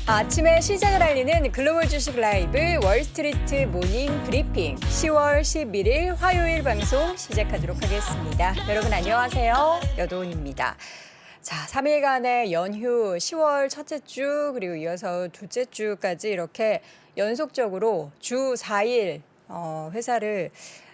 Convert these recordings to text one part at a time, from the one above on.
아침에 시장을 알리는 글로벌 주식 라이브 월스트리트 모닝 브리핑 10월 11일 화요일 방송 시작하도록 하겠습니다. 여러분 안녕하세요. 여도은입니다. 자, 3일간의 연휴 10월 첫째 주 그리고 이어서 둘째 주까지 이렇게 연속적으로 주 4일 회사를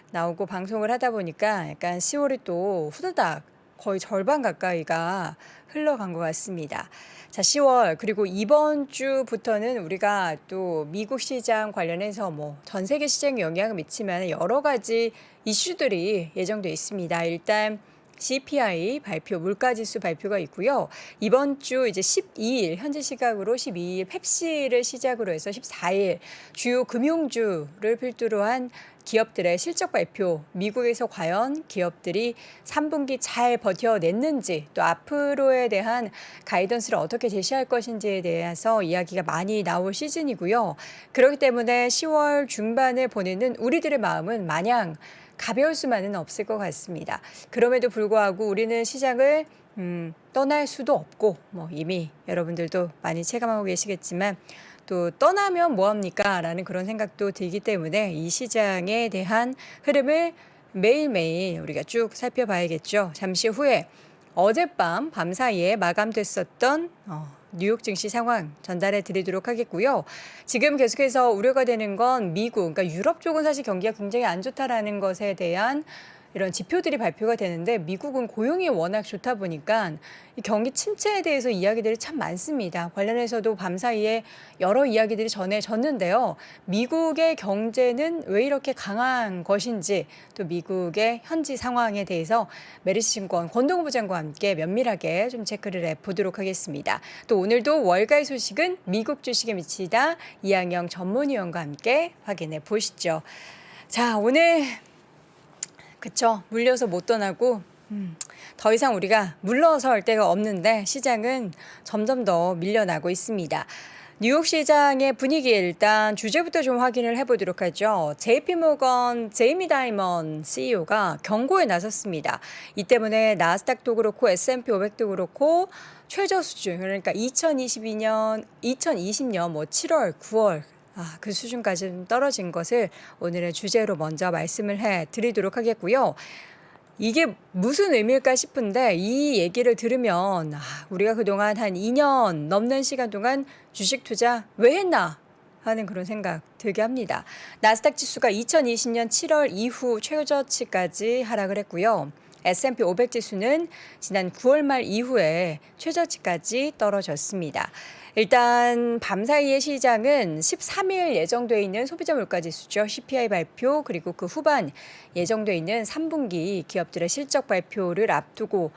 나오고 방송을 하다 보니까 약간 10월이 또 후다닥 거의 절반 가까이가 흘러간 것 같습니다. 자, 10월 그리고 이번 주부터는 우리가 또 미국 시장 관련해서 전 세계 시장에 영향을 미치면 여러 가지 이슈들이 예정돼 있습니다. 일단 CPI 발표, 물가지수 발표가 있고요. 이번 주 이제 12일, 현지 시각으로 12일 펩시를 시작으로 해서 14일 주요 금융주를 필두로 한 기업들의 실적 발표, 미국에서 과연 기업들이 3분기 잘 버텨냈는지 또 앞으로에 대한 가이던스를 어떻게 제시할 것인지에 대해서 이야기가 많이 나올 시즌이고요. 그렇기 때문에 10월 중반을 보내는 우리들의 마음은 마냥 가벼울 수만은 없을 것 같습니다. 그럼에도 불구하고 우리는 시장을 떠날 수도 없고 이미 여러분들도 많이 체감하고 계시겠지만 또 떠나면 뭐합니까? 라는 그런 생각도 들기 때문에 이 시장에 대한 흐름을 매일매일 우리가 쭉 살펴봐야겠죠. 잠시 후에 어젯밤 사이에 마감됐었던 뉴욕 증시 상황 전달해 드리도록 하겠고요. 지금 계속해서 우려가 되는 건 미국, 그러니까 유럽 쪽은 사실 경기가 굉장히 안 좋다라는 것에 대한 이런 지표들이 발표가 되는데 미국은 고용이 워낙 좋다 보니까 이 경기 침체에 대해서 이야기들이 참 많습니다. 관련해서도 사이에 여러 이야기들이 전해졌는데요. 미국의 경제는 왜 이렇게 강한 것인지 또 미국의 현지 상황에 대해서 메리츠증권 권동우 부장과 함께 면밀하게 좀 체크를 해보도록 하겠습니다. 또 오늘도 월가의 소식은 미국 주식에 미치다 이항영 전문위원과 함께 확인해 보시죠. 자, 오늘 그쵸. 물려서 못 떠나고 더 이상 우리가 물러설 데가 없는데 시장은 점점 더 밀려나고 있습니다. 뉴욕 시장의 분위기 일단 주제부터 좀 확인을 해보도록 하죠. JP모건 제이미 다이먼 CEO가 경고에 나섰습니다. 이 때문에 나스닥도 그렇고 S&P 500도 그렇고 최저 수준 그러니까 2020년 7월, 9월 그 수준까지 좀 떨어진 것을 오늘의 주제로 먼저 말씀을 해드리도록 하겠고요. 이게 무슨 의미일까 싶은데 이 얘기를 들으면 우리가 그동안 한 2년 넘는 시간 동안 주식 투자 왜 했나 하는 그런 생각 들게 합니다. 나스닥 지수가 2020년 7월 이후 최저치까지 하락을 했고요. S&P 500 지수는 지난 9월 말 이후에 최저치까지 떨어졌습니다. 일단 사이의 시장은 13일 예정돼 있는 소비자 물가지수죠. CPI 발표 그리고 그 후반 예정돼 있는 3분기 기업들의 실적 발표를 앞두고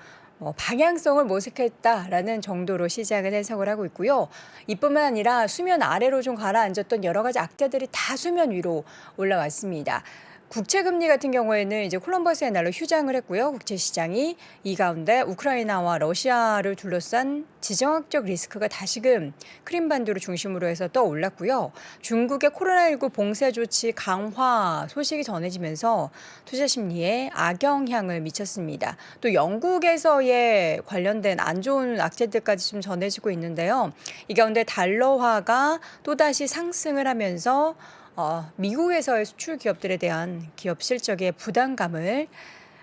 방향성을 모색했다라는 정도로 시장은 해석을 하고 있고요. 이뿐만 아니라 수면 아래로 좀 가라앉았던 여러 가지 악재들이 다 수면 위로 올라왔습니다. 국채금리 같은 경우에는 이제 콜럼버스의 날로 휴장을 했고요. 국채시장이 이 가운데 우크라이나와 러시아를 둘러싼 지정학적 리스크가 다시금 크림반도를 중심으로 해서 떠올랐고요. 중국의 코로나19 봉쇄 조치 강화 소식이 전해지면서 투자 심리에 악영향을 미쳤습니다. 또 영국에서의 관련된 안 좋은 악재들까지 좀 전해지고 있는데요. 이 가운데 달러화가 또다시 상승을 하면서 미국에서의 수출 기업들에 대한 기업 실적의 부담감을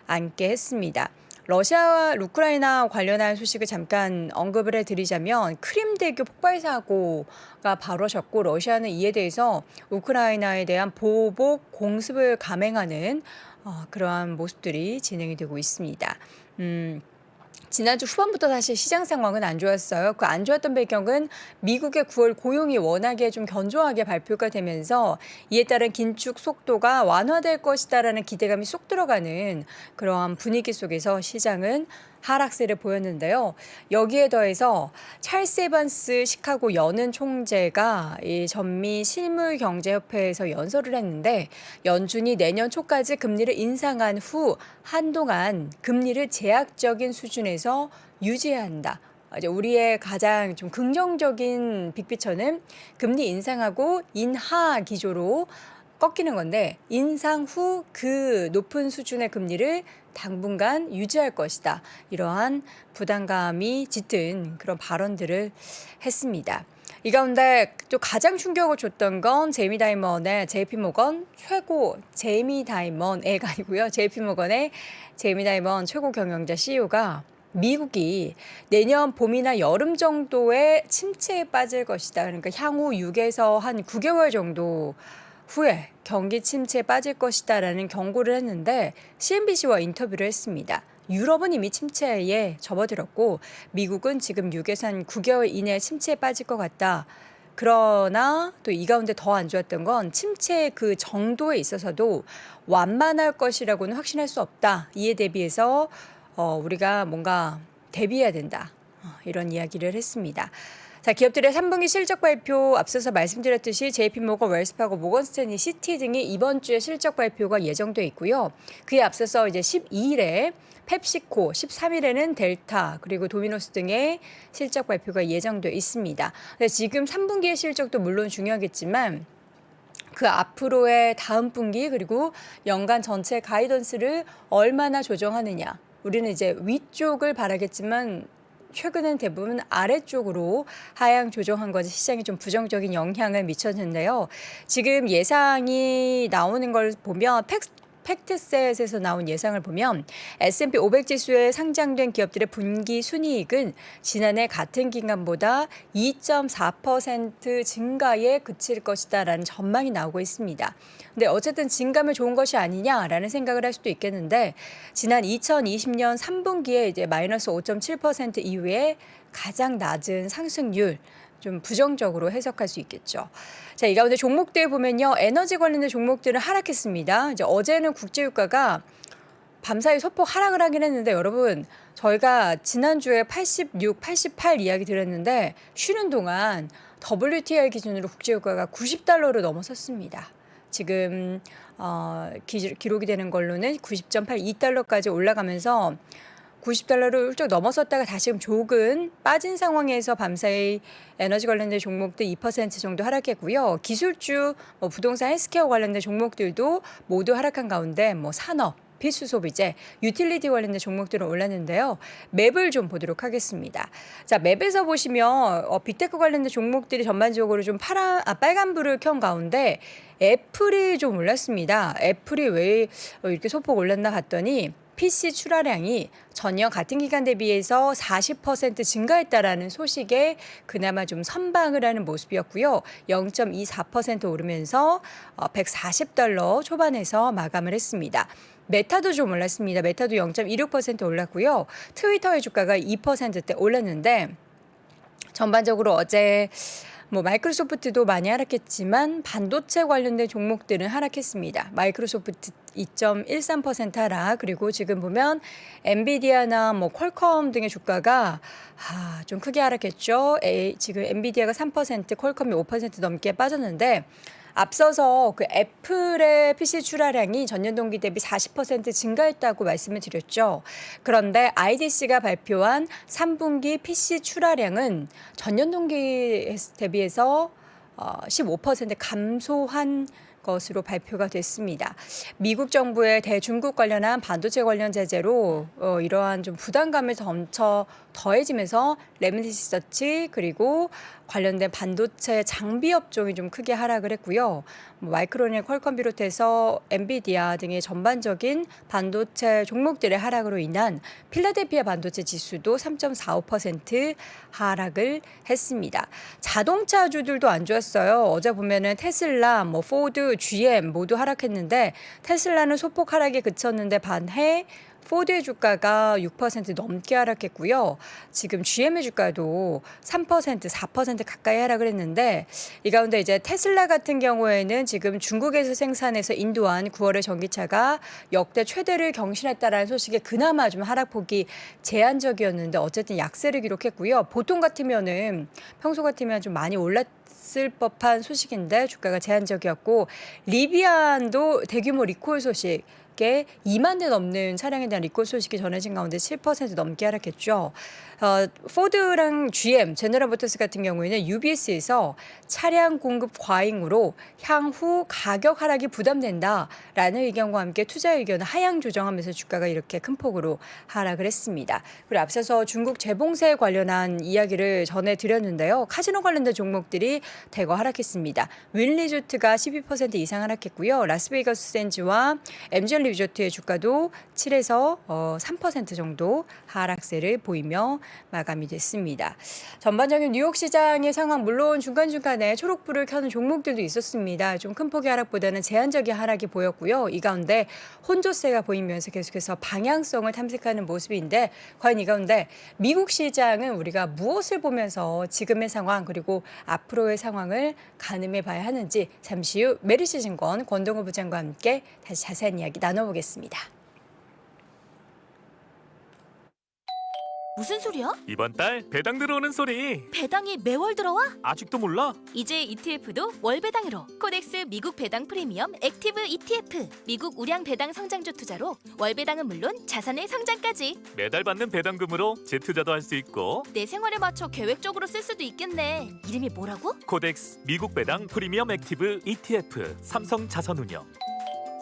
안게 했습니다. 러시아와 우크라이나 관련한 소식을 잠깐 언급을 해드리자면 크림대교 폭발 사고가 벌어졌고 러시아는 이에 대해서 우크라이나에 대한 보복 공습을 감행하는 그러한 모습들이 진행이 되고 있습니다. 지난주 후반부터 사실 시장 상황은 안 좋았어요. 그 안 좋았던 배경은 미국의 9월 고용이 워낙에 좀 견조하게 발표가 되면서 이에 따른 긴축 속도가 완화될 것이다라는 기대감이 쏙 들어가는 그러한 분위기 속에서 시장은 하락세를 보였는데요. 여기에 더해서 찰스 에반스 시카고 연은 총재가 이 전미 실물경제협회에서 연설을 했는데 연준이 내년 초까지 금리를 인상한 후 한동안 금리를 제약적인 수준에서 유지해야 한다. 이제 우리의 가장 좀 긍정적인 빅피처는 금리 인상하고 인하 기조로 꺾이는 건데 인상 후 그 높은 수준의 금리를 당분간 유지할 것이다. 이러한 부담감이 짙은 그런 발언들을 했습니다. 이 가운데 또 가장 충격을 줬던 건 제이미 다이먼의 JP모건 최고 제이미 다이먼애가 아니고요. JP모건의 제이미 다이먼 최고 경영자 CEO가 미국이 내년 봄이나 여름 정도에 침체에 빠질 것이다. 그러니까 향후 6에서 한 9개월 정도 후에 경기 침체에 빠질 것이다라는 경고를 했는데 CNBC와 인터뷰를 했습니다. 유럽은 이미 침체에 접어들었고 미국은 지금 6에서 한 9개월 이내에 침체에 빠질 것 같다. 그러나 또 이 가운데 더 안 좋았던 건 침체의 그 정도에 있어서도 완만할 것이라고는 확신할 수 없다. 이에 대비해서 우리가 뭔가 대비해야 된다. 이런 이야기를 했습니다. 자, 기업들의 3분기 실적 발표 앞서서 말씀드렸듯이 JP모건, 웰스파고, 모건스탠리, 시티 등이 이번 주에 실적 발표가 예정돼 있고요. 그에 앞서서 이제 12일에 펩시코, 13일에는 델타, 그리고 도미노스 등의 실적 발표가 예정돼 있습니다. 지금 3분기의 실적도 물론 중요하겠지만 그 앞으로의 다음 분기 그리고 연간 전체 가이던스를 얼마나 조정하느냐. 우리는 이제 위쪽을 바라겠지만 최근엔 대부분 아래쪽으로 하향 조정한 것이 시장에 좀 부정적인 영향을 미쳤는데요. 지금 예상이 나오는 걸 보면 팩트셋에서 나온 예상을 보면 S&P 500 지수에 상장된 기업들의 분기 순이익은 지난해 같은 기간보다 2.4% 증가에 그칠 것이다라는 전망이 나오고 있습니다. 근데 어쨌든 증감은 좋은 것이 아니냐라는 생각을 할 수도 있겠는데 지난 2020년 3분기에 이제 마이너스 5.7% 이후에 가장 낮은 상승률 좀 부정적으로 해석할 수 있겠죠. 자, 이 가운데 종목들 보면요. 에너지 관련된 종목들은 하락했습니다. 이제 어제는 국제유가가 밤사이 소폭 하락을 하긴 했는데 여러분 저희가 지난주에 86, 88 이야기 드렸는데 쉬는 동안 WTI 기준으로 국제유가가 90달러를 넘어섰습니다. 지금 기록이 되는 걸로는 90.82달러까지 올라가면서 90달러를 훌쩍 넘어섰다가 다시 조금 빠진 상황에서 밤사이 에너지 관련된 종목들 2% 정도 하락했고요. 기술주, 부동산 헬스케어 관련된 종목들도 모두 하락한 가운데 산업, 필수 소비재, 유틸리티 관련된 종목들은 올랐는데요. 맵을 좀 보도록 하겠습니다. 자, 맵에서 보시면 빅테크 관련된 종목들이 전반적으로 좀 빨간불을 켠 가운데 애플이 좀 올랐습니다. 애플이 왜 이렇게 소폭 올랐나 봤더니 PC 출하량이 전년 같은 기간 대비해서 40% 증가했다라는 소식에 그나마 좀 선방을 하는 모습이었고요. 0.24% 오르면서 140달러 초반에서 마감을 했습니다. 메타도 좀 올랐습니다. 메타도 0.26% 올랐고요. 트위터의 주가가 2%대 올랐는데 전반적으로 어제 마이크로소프트도 많이 하락했지만 반도체 관련된 종목들은 하락했습니다. 마이크로소프트 2.13% 하락, 그리고 지금 보면 엔비디아나 퀄컴 등의 주가가 좀 크게 하락했죠. 지금 엔비디아가 3%, 퀄컴이 5% 넘게 빠졌는데 앞서서 그 애플의 PC 출하량이 전년 동기 대비 40% 증가했다고 말씀을 드렸죠. 그런데 IDC가 발표한 3분기 PC 출하량은 전년 동기 대비해서 15% 감소한 것으로 발표가 됐습니다. 미국 정부의 대중국 관련한 반도체 관련 제재로 이러한 좀 부담감을 더해지면서 레미니서치 그리고 관련된 반도체 장비 업종이 좀 크게 하락을 했고요. 마이크론의 퀄컴 비롯해서 엔비디아 등의 전반적인 반도체 종목들의 하락으로 인한 필라델피아 반도체 지수도 3.45% 하락을 했습니다. 자동차주들도 안 좋았어요. 어제 보면은 테슬라, 포드, GM 모두 하락했는데 테슬라는 소폭 하락에 그쳤는데 반해 포드의 주가가 6% 넘게 하락했고요. 지금 GM의 주가도 3%, 4% 가까이 하락을 했는데 이 가운데 이제 테슬라 같은 경우에는 지금 중국에서 생산해서 인도한 9월의 전기차가 역대 최대를 경신했다라는 소식에 그나마 좀 하락폭이 제한적이었는데 어쨌든 약세를 기록했고요. 보통 같으면은 평소 같으면 좀 많이 올랐을 있을 법한 소식인데 주가가 제한적이었고 리비안도 대규모 리콜 소식 게 2만 대 넘는 차량에 대한 리콜 소식이 전해진 가운데 7% 넘게 하락했죠. 포드랑 GM, 제너럴 모터스 같은 경우에는 UBS에서 차량 공급 과잉으로 향후 가격 하락이 부담된다라는 의견과 함께 투자 의견을 하향 조정하면서 주가가 이렇게 큰 폭으로 하락을 했습니다. 그리고 앞서서 중국 재봉쇄 관련한 이야기를 전해드렸는데요. 카지노 관련된 종목들이 대거 하락했습니다. 윈 리조트가 12% 이상 하락했고요. 라스베이거스 샌즈와 MGL 리조트의 주가도 7에서 3% 정도 하락세를 보이며 마감이 됐습니다. 전반적인 뉴욕 시장의 상황 물론 중간중간에 초록불을 켜는 종목들도 있었습니다. 좀 큰 폭의 하락보다는 제한적인 하락이 보였고요. 이 가운데 혼조세가 보이면서 계속해서 방향성을 탐색하는 모습인데 과연 이 가운데 미국 시장은 우리가 무엇을 보면서 지금의 상황 그리고 앞으로의 상황을 가늠해 봐야 하는지 잠시 후 메리츠증권 권동호 부장과 함께 다시 자세한 이야기 나눠보겠습니다. 무슨 소리야? 이번 달 배당 들어오는 소리. 배당이 매월 들어와? 아직도 몰라? 이제 ETF도 월 배당으로 코덱스 미국 배당 프리미엄 액티브 ETF 미국 우량 배당 성장주 투자로 월 배당은 물론 자산의 성장까지 매달 받는 배당금으로 재투자도 할 수 있고 내 생활에 맞춰 계획적으로 쓸 수도 있겠네. 이름이 뭐라고? 코덱스 미국 배당 프리미엄 액티브 ETF 삼성 자산운용.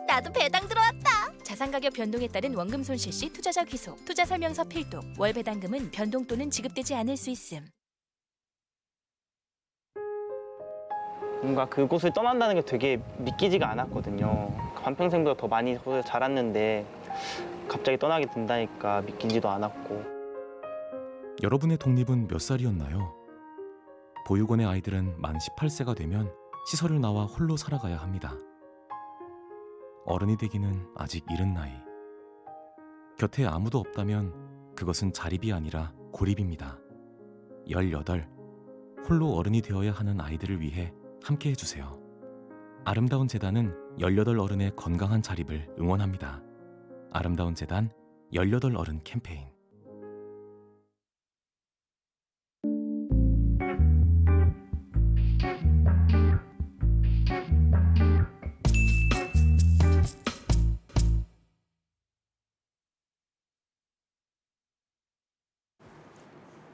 나도 배당 들어왔다. 자산 가격 변동에 따른 원금 손실 시 투자자 귀속, 투자 설명서 필독, 월 배당금은 변동 또는 지급되지 않을 수 있음. 뭔가 그곳을 떠난다는 게 되게 믿기지가 않았거든요. 반평생보다 더 많이 자랐는데 갑자기 떠나게 된다니까 믿기지도 않았고. 여러분의 독립은 몇 살이었나요? 보육원의 아이들은 만 18세가 되면 시설을 나와 홀로 살아가야 합니다. 어른이 되기는 아직 이른 나이. 곁에 아무도 없다면 그것은 자립이 아니라 고립입니다. 18. 홀로 어른이 되어야 하는 아이들을 위해 함께 해주세요. 아름다운 재단은 18 어른의 건강한 자립을 응원합니다. 아름다운 재단 18 어른 캠페인.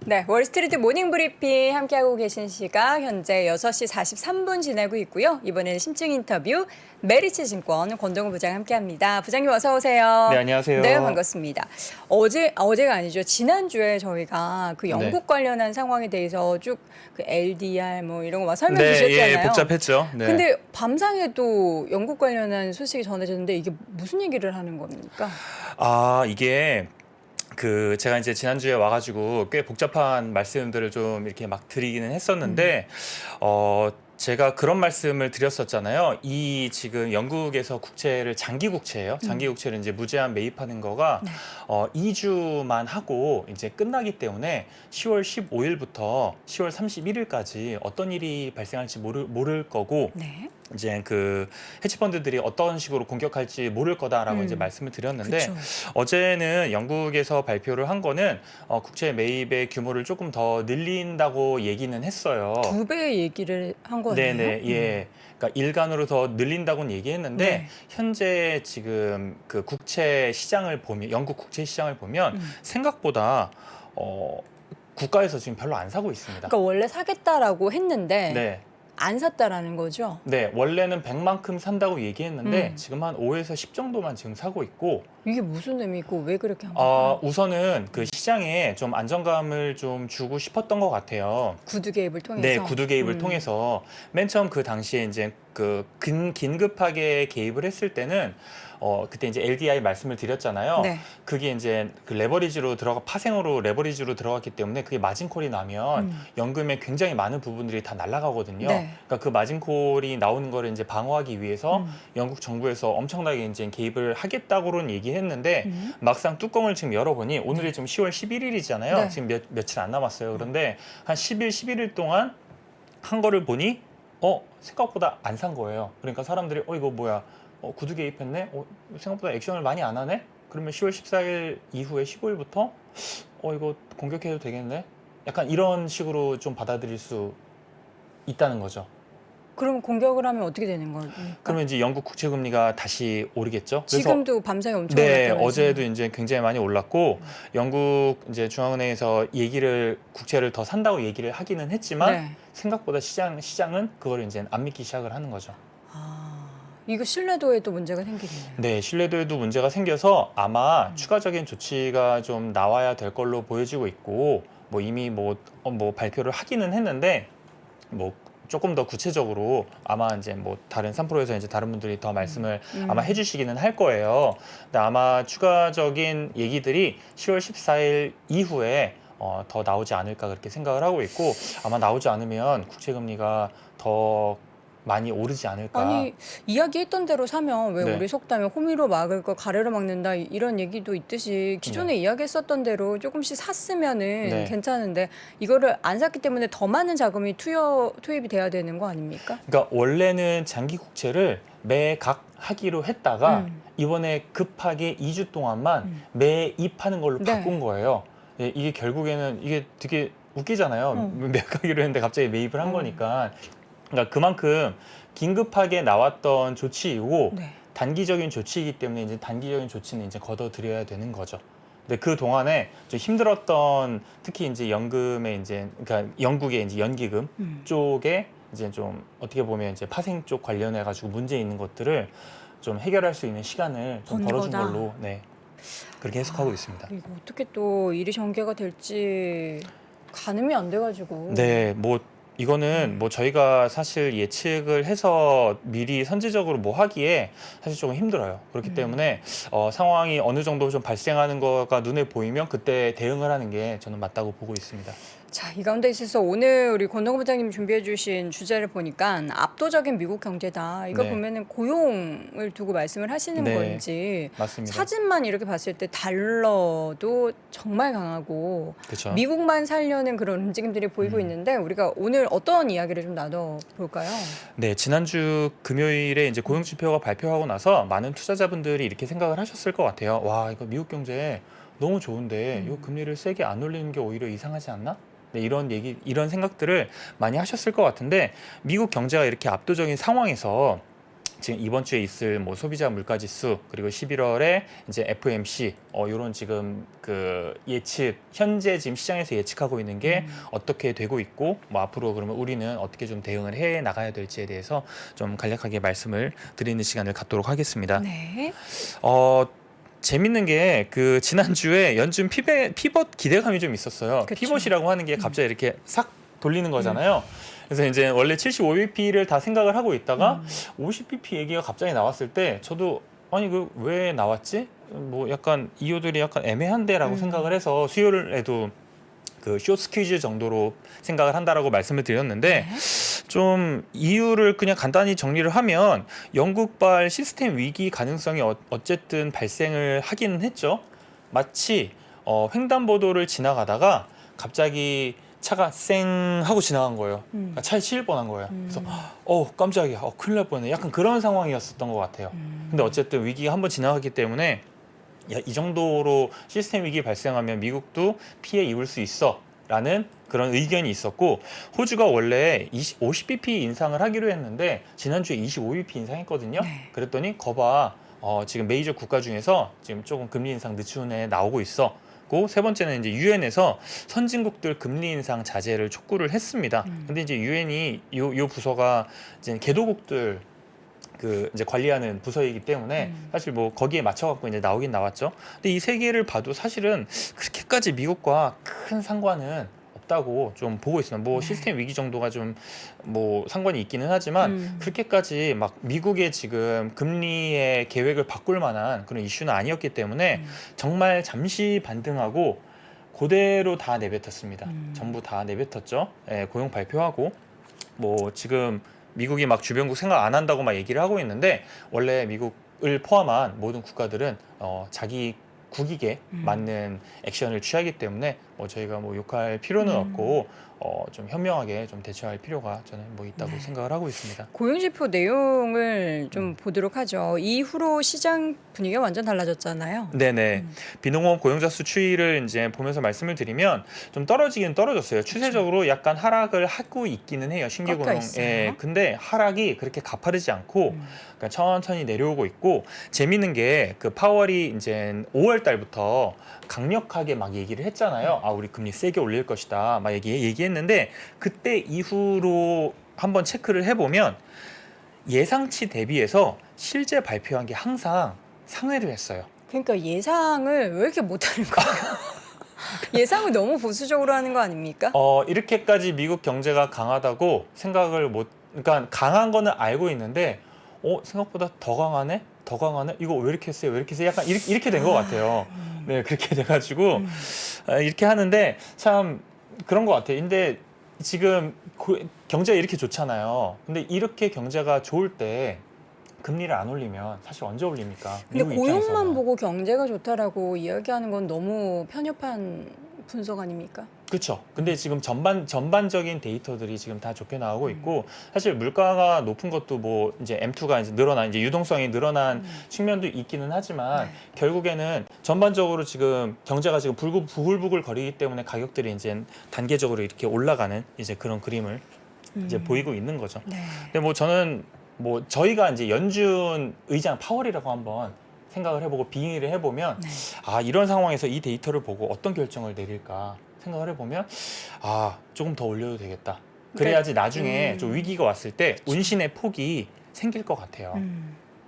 네, 월스트리트 모닝 브리핑 함께하고 계신 시각 현재 6시 43분 지나고 있고요. 이번에는 심층 인터뷰 메리츠증권 권동우 부장 함께합니다. 부장님 어서 오세요. 네, 안녕하세요. 네, 반갑습니다. 어제가 아니죠. 지난주에 저희가 그 영국 네. 관련한 상황에 대해서 쭉 그 LDR 뭐 이런 거 막 설명해 네, 주셨잖아요. 예, 복잡했죠. 네. 근데 밤상에도 영국 관련한 소식이 전해졌는데 이게 무슨 얘기를 하는 겁니까? 이게 제가 이제 지난주에 와가지고 꽤 복잡한 말씀들을 좀 이렇게 막 드리기는 했었는데, 제가 그런 말씀을 드렸었잖아요. 이 지금 영국에서 국채를 장기 국채예요. 장기 국채를 이제 무제한 매입하는 거가 네. 2주만 하고 이제 끝나기 때문에 10월 15일부터 10월 31일까지 어떤 일이 발생할지 모를 거고, 네. 이제 그 헤지펀드들이 어떤 식으로 공격할지 모를 거다라고 이제 말씀을 드렸는데, 그쵸. 어제는 영국에서 발표를 한 거는 국채 매입의 규모를 조금 더 늘린다고 얘기는 했어요. 2배 얘기를 한 거네요. 네네, 예. 그러니까 일간으로 더 늘린다고는 얘기했는데, 네. 현재 지금 그 국채 시장을 보면, 영국 국채 시장을 보면 생각보다 국가에서 지금 별로 안 사고 있습니다. 그러니까 원래 사겠다라고 했는데 네. 안 샀다라는 거죠. 네, 원래는 100만큼 산다고 얘기했는데 지금 한 5에서 10 정도만 지금 사고 있고, 이게 무슨 의미고 왜 그렇게 한 걸까요? 우선은 그 시장에 좀 안정감을 좀 주고 싶었던 것 같아요. 구두 개입을 통해서. 네, 구두 개입을 통해서 맨 처음 그 당시에 이제 그 긴급하게 개입을 했을 때는 그때 이제 LDI 말씀을 드렸잖아요. 네. 그게 이제 그 파생으로 레버리지로 들어갔기 때문에 그게 마진콜이 나면 연금의 굉장히 많은 부분들이 다 날아가거든요. 네. 그러니까 그 마진콜이 나오는 거를 이제 방어하기 위해서 영국 정부에서 엄청나게 이제 개입을 하겠다고는 얘기했는데 막상 뚜껑을 지금 열어보니 오늘이 지금 10월 11일이잖아요. 네. 지금 며칠 안 남았어요. 그런데 한 10일, 11일 동안 한 거를 보니 생각보다 안 산 거예요. 그러니까 사람들이 이거 뭐야? 구두 개입했네? 생각보다 액션을 많이 안 하네? 그러면 10월 14일 이후에 15일부터 이거 공격해도 되겠네? 약간 이런 식으로 좀 받아들일 수 있다는 거죠. 그럼 공격을 하면 어떻게 되는 겁니까? 그러면 이제 영국 국채 금리가 다시 오르겠죠. 그래서 지금도 밤사이 엄청 네, 올랐다면서요? 어제도 이제 굉장히 많이 올랐고 영국 이제 중앙은행에서 국채를 더 산다고 얘기를 하기는 했지만 네. 생각보다 시장은 그걸 이제 안 믿기 시작을 하는 거죠. 이거 신뢰도에도 문제가 생기네요. 네, 신뢰도에도 문제가 생겨서 아마 추가적인 조치가 좀 나와야 될 걸로 보여지고 있고 뭐 이미 뭐 발표를 하기는 했는데 뭐 조금 더 구체적으로 아마 이제 뭐 다른 3프로에서 이제 다른 분들이 더 말씀을 아마 해주시기는 할 거예요. 근데 아마 추가적인 얘기들이 10월 14일 이후에 더 나오지 않을까 그렇게 생각을 하고 있고 아마 나오지 않으면 국채 금리가 더 많이 오르지 않을까. 아니 이야기했던 대로 사면 왜 네. 우리 속담에 호미로 막을 거 가래로 막는다 이런 얘기도 있듯이 기존에 이야기했었던 대로 조금씩 샀으면은 네. 괜찮은데 이거를 안 샀기 때문에 더 많은 자금이 투입이 돼야 되는 거 아닙니까? 그러니까 원래는 장기 국채를 매각하기로 했다가 이번에 급하게 2주 동안만 매입하는 걸로 네. 바꾼 거예요. 예, 이게 결국에는 이게 되게 웃기잖아요. 매각하기로 했는데 갑자기 매입을 한 거니까. 그러니까 그만큼 긴급하게 나왔던 조치이고 네. 단기적인 조치이기 때문에 이제 단기적인 조치는 이제 걷어들여야 되는 거죠. 근데 그 동안에 좀 힘들었던 특히 이제 연금의 이제 그러니까 영국의 이제 연기금 쪽에 이제 좀 어떻게 보면 이제 파생 쪽 관련해 가지고 문제 있는 것들을 좀 해결할 수 있는 시간을 좀 번 벌어준 거다. 걸로 네 그렇게 해석하고 있습니다. 이거 어떻게 또 일이 전개가 될지 가늠이 안 돼가지고. 네, 뭐 이거는 뭐 저희가 사실 예측을 해서 미리 선제적으로 뭐 하기에 사실 조금 힘들어요. 그렇기 때문에 상황이 어느 정도 좀 발생하는 거가 눈에 보이면 그때 대응을 하는 게 저는 맞다고 보고 있습니다. 자, 이 가운데 있어서 오늘 우리 권동구 부장님 준비해 주신 주제를 보니까 압도적인 미국 경제다. 이거 네. 보면은 고용을 두고 말씀을 하시는 네. 건지 맞습니다. 사진만 이렇게 봤을 때 달러도 정말 강하고 그렇죠. 미국만 살려는 그런 움직임들이 보이고 있는데 우리가 오늘 어떤 이야기를 좀 나눠 볼까요? 네, 지난주 금요일에 이제 고용 지표가 발표하고 나서 많은 투자자분들이 이렇게 생각을 하셨을 것 같아요. 와, 이거 미국 경제 너무 좋은데 이거 금리를 세게 안 올리는 게 오히려 이상하지 않나? 네, 이런 생각들을 많이 하셨을 것 같은데 미국 경제가 이렇게 압도적인 상황에서 지금 이번 주에 있을 뭐 소비자 물가 지수 그리고 11월에 이제 FOMC 이런 지금 그 예측 현재 지금 시장에서 예측하고 있는 게 어떻게 되고 있고 뭐 앞으로 그러면 우리는 어떻게 좀 대응을 해 나가야 될지에 대해서 좀 간략하게 말씀을 드리는 시간을 갖도록 하겠습니다. 네. 재밌는 게 그 지난주에 연준 피벗 기대감이 좀 있었어요. 그쵸. 피벗이라고 하는 게 갑자기 이렇게 싹 돌리는 거잖아요. 그래서 이제 원래 75bp를 다 생각을 하고 있다가 50bp 얘기가 갑자기 나왔을 때 저도 아니 그 왜 나왔지? 뭐 약간 이유들이 약간 애매한데라고 생각을 해서 수요일에도 그 숏 퀴즈 정도로 생각을 한다라고 말씀을 드렸는데 좀 이유를 그냥 간단히 정리를 하면 영국발 시스템 위기 가능성이 어쨌든 발생을 하기는 했죠. 마치 횡단보도를 지나가다가 갑자기 차가 쌩 하고 지나간 거예요. 그러니까 차에 치일 뻔한 거예요. 그래서 깜짝이야. 큰일 날 뻔했네. 약간 그런 상황이었었던 것 같아요. 근데 어쨌든 위기가 한번 지나갔기 때문에 야, 이 정도로 시스템 위기 발생하면 미국도 피해 입을 수 있어 라는 그런 의견이 있었고 호주가 원래 50bp 인상을 하기로 했는데 지난주에 25bp 인상했거든요. 네. 그랬더니 거봐 지금 메이저 국가 중에서 지금 조금 금리 인상 늦춘 애 나오고 있어. 세 번째는 이제 유엔에서 선진국들 금리 인상 자제를 촉구를 했습니다. 근데 이제 유엔이 요 부서가 이제 개도국들 그 이제 관리하는 부서이기 때문에 사실 뭐 거기에 맞춰 갖고 이제 나오긴 나왔죠. 근데 이 세 개를 봐도 사실은 그렇게까지 미국과 큰 상관은 없다고 좀 보고 있어요. 뭐 시스템 위기 정도가 좀 뭐 상관이 있기는 하지만 그렇게까지 막 미국의 지금 금리의 계획을 바꿀 만한 그런 이슈는 아니었기 때문에 정말 잠시 반등하고 그대로 다 내뱉었습니다. 전부 다 내뱉었죠. 예, 고용 발표하고 뭐 지금 미국이 막 주변국 생각 안 한다고 막 얘기를 하고 있는데 원래 미국을 포함한 모든 국가들은 자기 국익에 맞는 액션을 취하기 때문에 뭐 저희가 뭐 욕할 필요는 없고 좀 현명하게 좀 대처할 필요가 저는 뭐 있다고 네. 생각을 하고 있습니다. 고용지표 내용을 좀 보도록 하죠. 이후로 시장 분위기가 완전 달라졌잖아요. 네네. 비농업 고용자 수 추이를 이제 보면서 말씀을 드리면 좀 떨어지긴 떨어졌어요. 추세적으로 약간 하락을 하고 있기는 해요. 신규 꺾여 고용. 있어요. 예. 근데 하락이 그렇게 가파르지 않고 그러니까 천천히 내려오고 있고 재밌는 게 그 파월이 이제 5월 달부터 강력하게 막 얘기를 했잖아요. 아, 우리 금리 세게 올릴 것이다. 막 얘기했는데 그때 이후로 한번 체크를 해보면 예상치 대비해서 실제 발표한 게 항상 상회를 했어요. 그러니까 예상을 왜 이렇게 못하는 거예요? 예상을 너무 보수적으로 하는 거 아닙니까? 이렇게까지 미국 경제가 강하다고 생각을 그러니까 강한 거는 알고 있는데, 생각보다 더 강하네? 더 강하네? 이거 왜 이렇게 세요? 왜 이렇게 세요? 약간 이렇게 된 것 같아요. 네, 그렇게 돼가지고, 이렇게 하는데, 참, 그런 것 같아요. 근데 지금 경제가 이렇게 좋잖아요. 근데 이렇게 경제가 좋을 때, 금리를 안 올리면 사실 언제 올립니까? 근데 미국 고용만 입장에서는. 보고 경제가 좋다라고 이야기하는 건 너무 편협한 분석 아닙니까? 그렇죠. 근데 지금 전반적인 데이터들이 지금 다 좋게 나오고 있고 사실 물가가 높은 것도 뭐 이제 M2가 이제 이제 유동성이 늘어난 측면도 있기는 하지만 결국에는 전반적으로 지금 경제가 지금 부글부글 거리기 때문에 가격들이 이제 단계적으로 이렇게 올라가는 이제 그런 그림을 이제 보이고 있는 거죠. 네. 근데 뭐 저는 뭐 저희가 이제 연준 의장 파월이라고 한번 생각을 해보고 빙의를 해보면 네. 아, 이런 상황에서 이 데이터를 보고 어떤 결정을 내릴까 생각을 해보면 아, 조금 더 올려도 되겠다. 그래야지 나중에 좀 위기가 왔을 때 운신의 폭이 생길 것 같아요.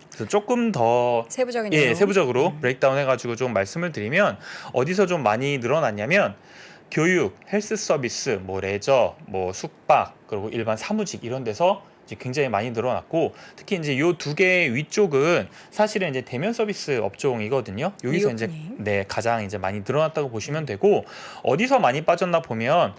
그래서 조금 더 세부적인 내용. 세부적으로 브레이크다운 해가지고 좀 말씀을 드리면 어디서 좀 많이 늘어났냐면 교육, 헬스 서비스, 뭐 레저, 뭐 숙박, 그리고 일반 사무직 이런 데서 이제 굉장히 많이 늘어났고 특히 이제 요 두 개 위쪽은 사실은 이제 대면 서비스 업종이거든요. 여기서 이제 리오프닝. 가장 이제 많이 늘어났다고 보시면 되고 어디서 많이 빠졌나 보면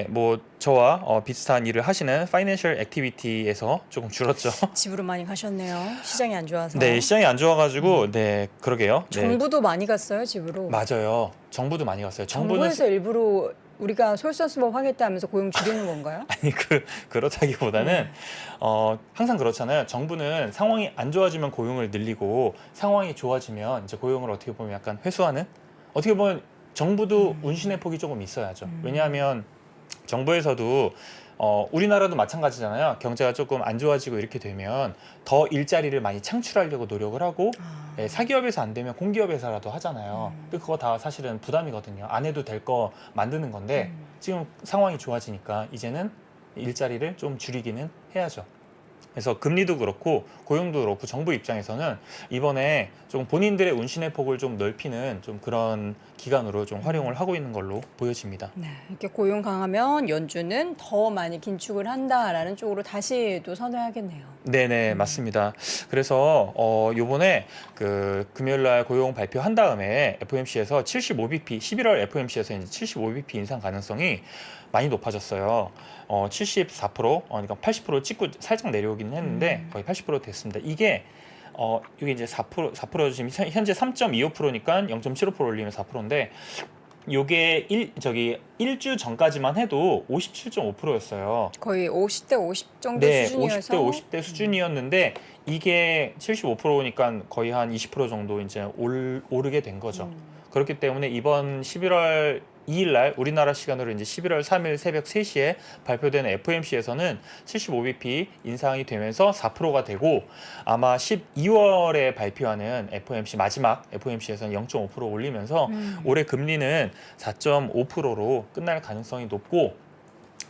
뭐 저와 비슷한 일을 하시는 파이낸셜 액티비티에서 조금 줄었죠. 집으로 많이 가셨네요. 시장이 안 좋아서. 네, 시장이 안 좋아가지고 네, 그러게요. 네. 정부도 많이 갔어요, 집으로. 맞아요. 정부도 많이 갔어요. 정부에서 일부러 우리가 솔선수범 하겠다 하면서 고용 줄이는 건가요? 아니 그렇다기보다는 항상 그렇잖아요. 정부는 상황이 안 좋아지면 고용을 늘리고 상황이 좋아지면 이제 고용을 어떻게 보면 약간 회수하는 어떻게 보면 정부도 운신의 폭이 조금 있어야죠. 왜냐하면 정부에서도 우리나라도 마찬가지잖아요. 경제가 조금 안 좋아지고 이렇게 되면 더 일자리를 많이 창출하려고 노력을 하고 사기업에서 안 되면 공기업에서라도 하잖아요. 근데 그거 다 사실은 부담이거든요. 안 해도 될 거 만드는 건데 지금 상황이 좋아지니까 이제는 일자리를 좀 줄이기는 해야죠. 그래서 금리도 그렇고 고용도 그렇고 정부 입장에서는 이번에 좀 본인들의 운신의 폭을 좀 넓히는 좀 그런 기간으로 좀 활용을 하고 있는 걸로 보여집니다. 네, 이렇게 고용 강하면 연준은 더 많이 긴축을 한다라는 쪽으로 다시 또 선회하겠네요. 네네, 맞습니다. 그래서 요번에 그 금요일 날 고용 발표한 다음에 FOMC에서 75bp 11월 FOMC에서 이제 75bp 인상 가능성이 많이 높아졌어요. 74%, 그러니까 80% 찍고 살짝 내려오기는 했는데 거의 80% 됐습니다. 이게 이게 이제 4% 지금 현재 3.25%니까 0.75% 올리면 4%인데 요게 일주 전까지만 해도 57.5%였어요. 거의 50대 50 정도 네, 수준이어서 50대 수준이었는데 이게 75%니까 거의 한 20% 정도 이제 오르게 된 거죠. 그렇기 때문에 이번 11월 2일 날 우리나라 시간으로 이제 11월 3일 새벽 3시에 발표되는 FOMC에서는 75bp 인상이 되면서 4%가 되고 아마 12월에 발표하는 FOMC 마지막 FOMC에서는 0.5% 올리면서 올해 금리는 4.5%로 끝날 가능성이 높고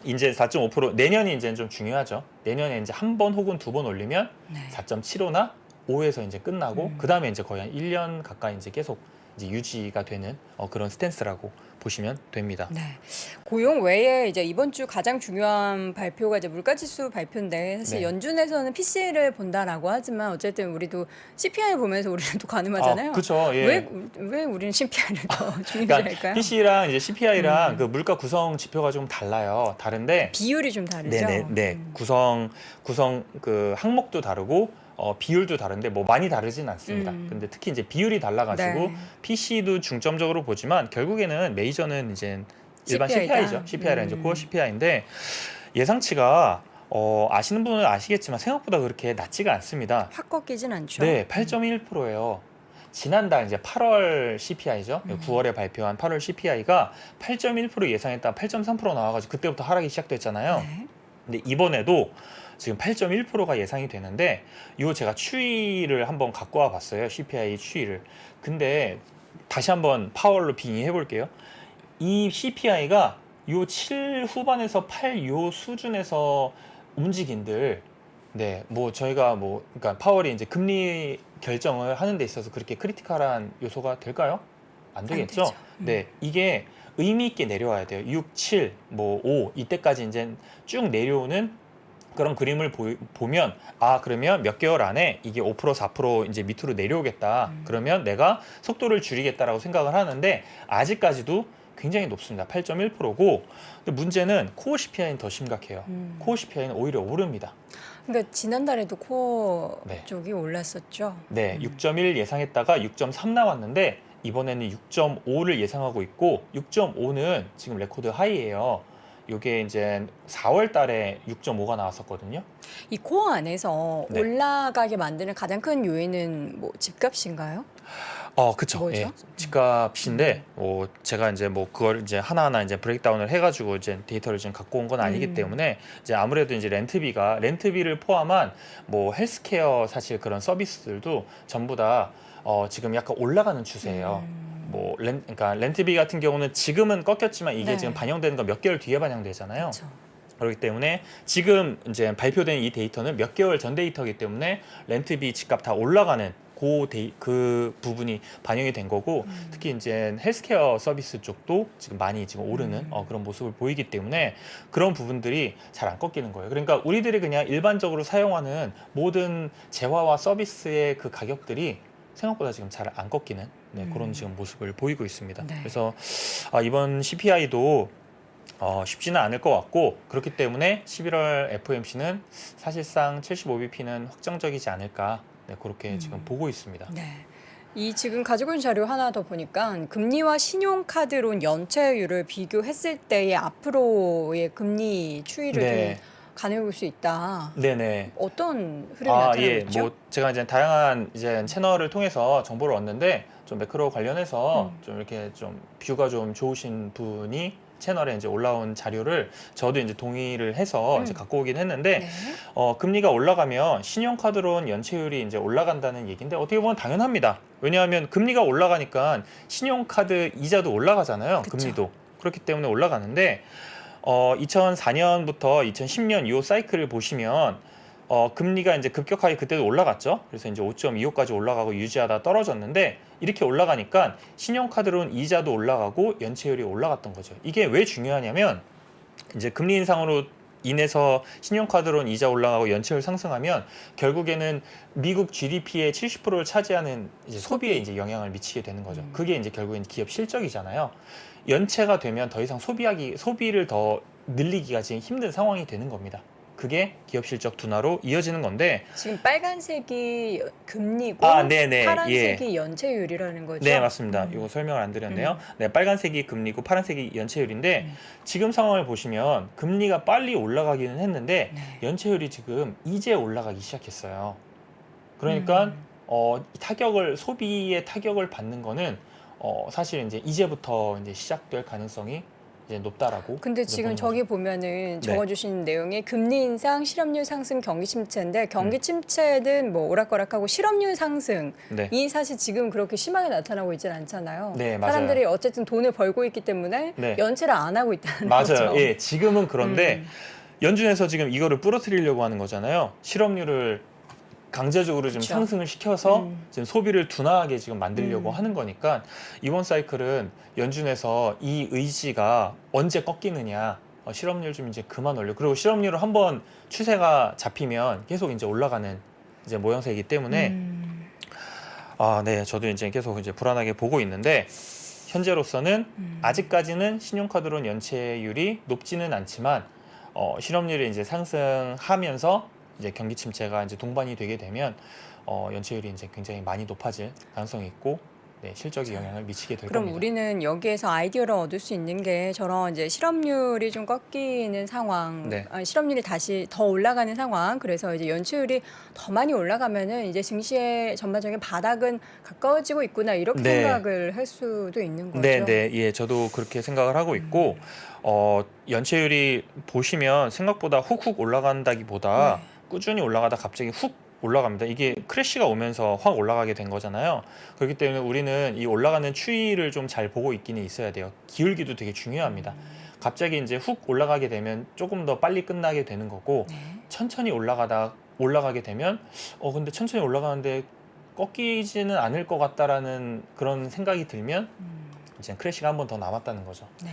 이제 4.5% 내년이 이제 좀 중요하죠. 내년에 이제 한 번 혹은 두 번 올리면 4.75나 5에서 이제 끝나고 그다음에 이제 거의 한 1년 가까이 이제 계속 이제 유지가 되는 그런 스탠스라고 보시면 됩니다. 네. 고용 외에 이제 이번 주 가장 중요한 발표가 이제 물가지수 발표인데 사실 네. 연준에서는 PC를 본다라고 하지만 어쨌든 우리도 CPI 보면서 우리는 또 가늠하잖아요. 그렇죠. 예. 왜 우리는 CPI를 더 중요시 그러니까 할까요? PC랑 이제 CPI랑 그 물가 구성 지표가 좀 달라요. 다른데 비율이 좀 다르죠. 네. 구성 그 항목도 다르고 비율도 다른데 뭐 많이 다르진 않습니다. 근데 특히 이제 비율이 달라가지고 네. PC도 중점적으로 보지만 결국에는 메이저는 이제 일반 CPI 다. CPI죠. CPI라 이제 코어 CPI인데 예상치가 아시는 분은 아시겠지만 생각보다 그렇게 낮지가 않습니다. 확 꺾이진 않죠. 네, 8.1%예요. 지난달 이제 8월 CPI죠. 음. 9월에 발표한 8월 CPI가 8.1% 예상했다 8.3% 나와가지고 그때부터 하락이 시작됐잖아요. 네. 근데 이번에도 지금 8.1%가 예상이 되는데 요 제가 추이를 한번 갖고 와 봤어요. CPI 추이를. 근데 다시 한번 파월로 빙의해 볼게요. 이 CPI가 요 7 후반에서 8 요 수준에서 움직인들 네, 뭐 저희가 뭐 그러니까 파월이 이제 금리 결정을 하는 데 있어서 그렇게 크리티컬한 요소가 될까요? 안 되겠죠. 되죠. 네, 이게 의미 있게 내려와야 돼요. 6, 7, 뭐 5 이때까지 이제 쭉 내려오는 그런 그림을 보면 그러면 몇 개월 안에 이게 5% 4% 이제 밑으로 내려오겠다. 그러면 내가 속도를 줄이겠다라고 생각을 하는데 아직까지도 굉장히 높습니다. 8.1%고 문제는 코어 CPI는 더 심각해요. 코어 CPI는 오히려 오릅니다. 그러니까 지난달에도 코어 네. 쪽이 올랐었죠. 네, 6.1 예상했다가 6.3 나왔는데 이번에는 6.5를 예상하고 있고 6.5는 지금 레코드 하이예요. 이게 이제 4월 달에 6.5가 나왔었거든요. 이 코어 안에서 네. 올라가게 만드는 가장 큰 요인은 뭐 집값인가요? 그쵸. 뭐죠? 예, 집값인데, 제가 이제 뭐 그걸 이제 하나하나 이제 브레이크다운을 해가지고 이제 데이터를 지금 갖고 온 건 아니기 때문에 이제 아무래도 이제 렌트비를 포함한 뭐 헬스케어 사실 그런 서비스들도 전부 다 지금 약간 올라가는 추세예요. 뭐 그러니까 렌트비 같은 경우는 지금은 꺾였지만 이게 네. 지금 반영되는 건 몇 개월 뒤에 반영되잖아요. 그렇죠. 그렇기 때문에 지금 이제 발표된 이 데이터는 몇 개월 전 데이터이기 때문에 렌트비 집값 다 올라가는 그 부분이 반영이 된 거고 특히 이제 헬스케어 서비스 쪽도 지금 많이 지금 오르는 그런 모습을 보이기 때문에 그런 부분들이 잘 안 꺾이는 거예요. 그러니까 우리들이 그냥 일반적으로 사용하는 모든 재화와 서비스의 그 가격들이 생각보다 지금 잘 안 꺾이는 그런 지금 모습을 보이고 있습니다. 네. 그래서 이번 CPI도 쉽지는 않을 것 같고 그렇기 때문에 11월 FOMC는 사실상 75bp는 확정적이지 않을까 그렇게 지금 보고 있습니다. 네. 이 지금 가지고 있는 자료 하나 더 보니까 금리와 신용카드론 연체율을 비교했을 때의 앞으로의 금리 추이를 네. 좀 가늠해 볼 수 있다. 네네. 어떤 흐름이 나타나고 예, 있죠? 뭐 제가 이제 다양한 이제 채널을 통해서 정보를 얻는데 좀 매크로 관련해서 좀 이렇게 좀 뷰가 좀 좋으신 분이 채널에 이제 올라온 자료를 저도 이제 동의를 해서 이제 갖고 오긴 했는데 네. 금리가 올라가면 신용카드론 연체율이 이제 올라간다는 얘기인데 어떻게 보면 당연합니다. 왜냐하면 금리가 올라가니까 신용카드 이자도 올라가잖아요. 그쵸. 금리도. 그렇기 때문에 올라가는데 2004년부터 2010년 이 사이클을 보시면 금리가 이제 급격하게 그때도 올라갔죠. 그래서 이제 5.25까지 올라가고 유지하다 떨어졌는데 이렇게 올라가니까 신용카드론 이자도 올라가고 연체율이 올라갔던 거죠. 이게 왜 중요하냐면 이제 금리 인상으로 인해서 신용카드론 이자 올라가고 연체율 상승하면 결국에는 미국 GDP의 70%를 차지하는 이제 소비에 이제 영향을 미치게 되는 거죠. 그게 이제 결국엔 기업 실적이잖아요. 연체가 되면 더 이상 소비를 더 늘리기가 지금 힘든 상황이 되는 겁니다. 그게 기업 실적 둔화로 이어지는 건데 지금 빨간색이 금리고 네네. 파란색이 연체율이라는 거죠? 네, 맞습니다. 이거 설명을 안 드렸네요. 네, 빨간색이 금리고 파란색이 연체율인데 지금 상황을 보시면 금리가 빨리 올라가기는 했는데 네. 연체율이 지금 이제 올라가기 시작했어요. 그러니까 소비의 타격을 받는 거는 사실 이제부터 이제 시작될 가능성이 이제 높다라고. 근데 이제 지금 보는 저기 거죠. 보면은 네. 적어주신 내용이 금리 인상, 실업률 상승, 경기 침체인데 경기 침체는 뭐 오락가락하고 실업률 상승 네. 이 사실 지금 그렇게 심하게 나타나고 있지는 않잖아요. 네, 맞아요. 사람들이 어쨌든 돈을 벌고 있기 때문에 네. 연체를 안 하고 있다는 맞아요. 거죠. 예, 지금은 그런데 연준에서 지금 이거를 부러뜨리려고 하는 거잖아요. 실업률을 강제적으로 좀 그쵸. 상승을 시켜서 지금 소비를 둔화하게 지금 만들려고 하는 거니까 이번 사이클은 연준에서 이 의지가 언제 꺾이느냐 실업률 좀 이제 그만 올려 그리고 실업률을 한번 추세가 잡히면 계속 이제 올라가는 이제 모양새이기 때문에 네, 저도 이제 계속 이제 불안하게 보고 있는데 현재로서는 아직까지는 신용카드론 연체율이 높지는 않지만 실업률이 이제 상승하면서 이제 경기 침체가 이제 동반이 되게 되면 연체율이 이제 굉장히 많이 높아질 가능성이 있고 네, 실적에 영향을 미치게 될 그럼 겁니다. 우리는 여기에서 아이디어를 얻을 수 있는 게 저런 이제 실업률이 좀 꺾이는 상황, 네. 실업률이 다시 더 올라가는 상황, 그래서 이제 연체율이 더 많이 올라가면은 이제 증시의 전반적인 바닥은 가까워지고 있구나 이렇게 네. 생각을 할 수도 있는 거죠. 네, 네, 예, 저도 그렇게 생각을 하고 있고, 연체율이 보시면 생각보다 훅훅 올라간다기보다 네. 꾸준히 올라가다 갑자기 훅 올라갑니다. 이게 크래시가 오면서 확 올라가게 된 거잖아요. 그렇기 때문에 우리는 이 올라가는 추이를 좀 잘 보고 있기는 있어야 돼요. 기울기도 되게 중요합니다. 갑자기 이제 훅 올라가게 되면 조금 더 빨리 끝나게 되는 거고, 네. 천천히 올라가게 되면 근데 천천히 올라가는데 꺾이지는 않을 것 같다라는 그런 생각이 들면 이제 크래시가 한 번 더 남았다는 거죠. 네.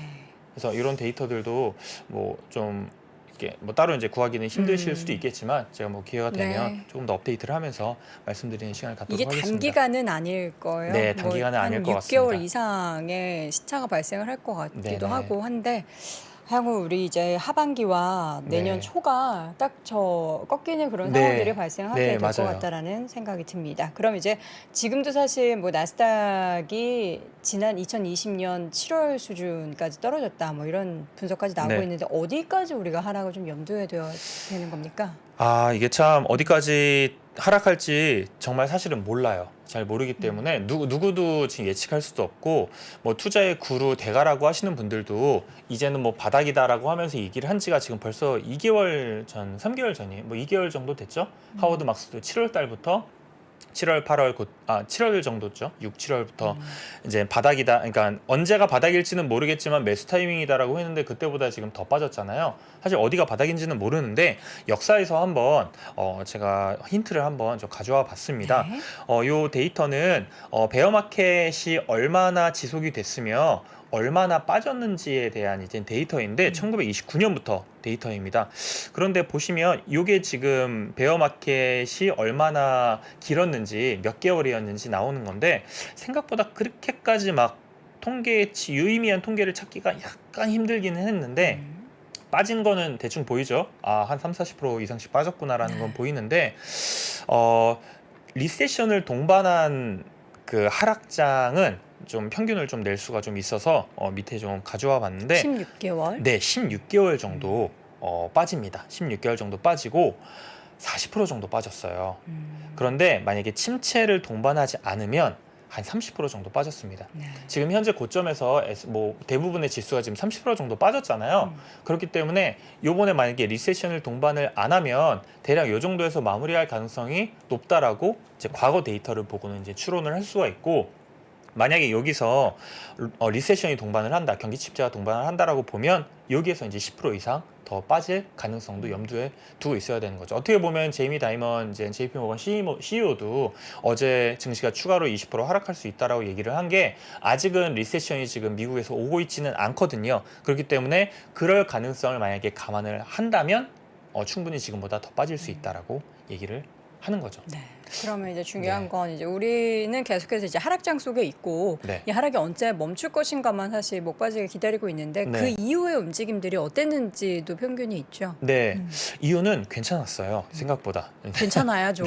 그래서 이런 데이터들도 뭐 좀 이렇게 뭐 따로 이제 구하기는 힘드실 수도 있겠지만 제가 뭐 기회가 되면 네. 조금 더 업데이트를 하면서 말씀드리는 시간을 갖도록 이게 하겠습니다. 단기간은 아닐 거예요. 네, 단기간은 아닐 것 한 6개월 같습니다. 이상의 시차가 발생을 할 것 같기도 네네. 하고 한데, 향후 우리 이제 하반기와 내년 네. 초가 딱 저 꺾이는 그런 네. 상황들이 발생하게 네, 될 것 맞아요. 같다라는 생각이 듭니다. 그럼 이제 지금도 사실 뭐 나스닥이 지난 2020년 7월 수준까지 떨어졌다 뭐 이런 분석까지 나오고 네. 있는데 어디까지 우리가 하락을 좀 염두에 둬야 되는 겁니까? 아, 이게 참 어디까지 하락할지 정말 사실은 몰라요. 잘 모르기 때문에 누구도 지금 예측할 수도 없고, 뭐 투자의 구루 대가라고 하시는 분들도 이제는 뭐 바닥이다라고 하면서 얘기를 한 지가 지금 벌써 2개월 전, 3개월 전이 뭐 2개월 정도 됐죠. 하워드 막스도 7월 달부터 7월, 8월 7월 정도죠. 6, 7월부터 이제 바닥이다. 그러니까 언제가 바닥일지는 모르겠지만 매수 타이밍이다라고 했는데 그때보다 지금 더 빠졌잖아요. 사실 어디가 바닥인지는 모르는데 역사에서 한번 제가 힌트를 한번 좀 가져와 봤습니다. 네. 요 데이터는 베어 마켓이 얼마나 지속이 됐으며 얼마나 빠졌는지에 대한 이제 데이터인데 1929년부터 데이터입니다. 그런데 보시면 이게 지금 베어 마켓이 얼마나 길었는지 몇 개월이었는지 나오는 건데 생각보다 그렇게까지 막 유의미한 통계를 찾기가 약간 힘들기는 했는데 빠진 거는 대충 보이죠? 한 30-40% 이상씩 빠졌구나라는 건 보이는데 리세션을 동반한 그 하락장은 좀 평균을 좀 낼 수가 좀 있어서 밑에 좀 가져와 봤는데 16개월. 네, 16개월 정도 빠집니다. 16개월 정도 빠지고 40% 정도 빠졌어요. 그런데 만약에 침체를 동반하지 않으면 한 30% 정도 빠졌습니다. 네. 지금 현재 고점에서 뭐 대부분의 지수가 지금 30% 정도 빠졌잖아요. 그렇기 때문에 요번에 만약에 리세션을 동반을 안 하면 대략 요 정도에서 마무리할 가능성이 높다라고 이제 과거 데이터를 보고는 이제 추론을 할 수가 있고, 만약에 여기서 리세션이 동반을 한다, 경기 침체가 동반을 한다라고 보면 여기에서 이제 10% 이상 더 빠질 가능성도 염두에 두고 있어야 되는 거죠. 어떻게 보면 제이미 다이먼 이제 JP모건 CEO도 어제 증시가 추가로 20% 하락할 수 있다라고 얘기를 한 게 아직은 리세션이 지금 미국에서 오고 있지는 않거든요. 그렇기 때문에 그럴 가능성을 만약에 감안을 한다면 충분히 지금보다 더 빠질 수 있다라고 얘기를 하는 거죠. 네. 그러면 이제 중요한 네. 건 이제 우리는 계속해서 이제 하락장 속에 있고 네. 이 하락이 언제 멈출 것인가만 사실 못 빠지게 기다리고 있는데 네. 그 이후의 움직임들이 어땠는지도 편견이 있죠. 네, 이유는 괜찮았어요. 생각보다. 괜찮아야죠.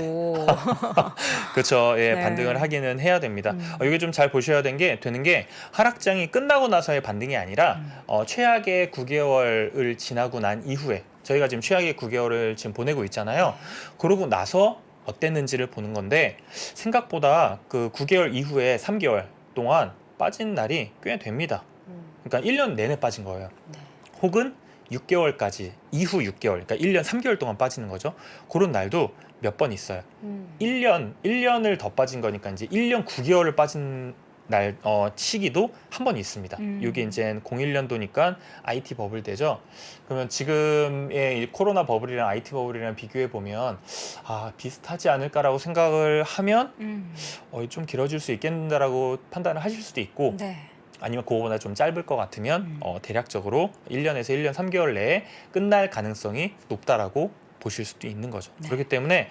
그렇죠. 예, 네. 반등을 하기는 해야 됩니다. 이게 좀 잘 보셔야 되는 게 하락장이 끝나고 나서의 반등이 아니라 최악의 9개월을 지나고 난 이후에 저희가 지금 최악의 9개월을 지금 보내고 있잖아요. 그러고 나서 어땠는지를 보는 건데 생각보다 그 9개월 이후에 3개월 동안 빠진 날이 꽤 됩니다. 그러니까 1년 내내 빠진 거예요. 네. 혹은 6개월까지 이후 6개월, 그러니까 1년 3개월 동안 빠지는 거죠. 그런 날도 몇 번 있어요. 1년을 더 빠진 거니까 이제 1년 9개월을 빠진 날 시기도 한 번 있습니다. 이게 이제 01년도니까 IT 버블 때죠. 그러면 지금의 이 코로나 버블이랑 IT 버블이랑 비교해 보면 비슷하지 않을까라고 생각을 하면 좀 길어질 수 있겠다라고 판단을 하실 수도 있고, 네. 아니면 그거보다 좀 짧을 것 같으면 대략적으로 1년에서 1년 3개월 내에 끝날 가능성이 높다라고 보실 수도 있는 거죠. 네. 그렇기 때문에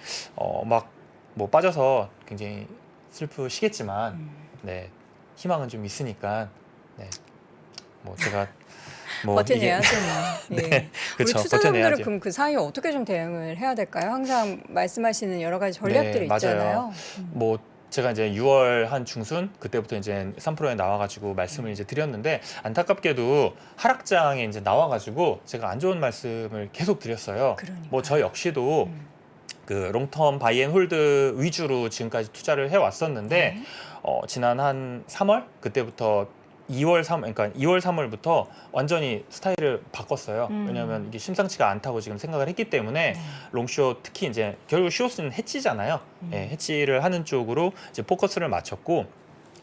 막 뭐 빠져서 굉장히 슬프시겠지만 네, 희망은 좀 있으니까 네, 뭐 제가 뭐 버텨내야죠. 뭐. 예. 네, 우리 그렇죠. 투자자분들은 버텨내야죠. 그럼 그 사이에 어떻게 좀 대응을 해야 될까요? 항상 말씀하시는 여러 가지 전략들이 네, 맞아요. 있잖아요. 뭐 제가 이제 6월 한 중순 그때부터 이제 3프로에 나와가지고 말씀을 이제 드렸는데 안타깝게도 하락장에 이제 나와가지고 제가 안 좋은 말씀을 계속 드렸어요. 그러니까요. 뭐 저 역시도 그 롱텀 바이앤홀드 위주로 지금까지 투자를 해왔었는데 네. 지난 한 3월 그때부터 2월 3월부터 완전히 스타일을 바꿨어요. 왜냐하면 이게 심상치가 않다고 지금 생각을 했기 때문에 네. 롱숏 특히 이제 결국 숏은 해치잖아요. 예, 해치를 하는 쪽으로 이제 포커스를 맞췄고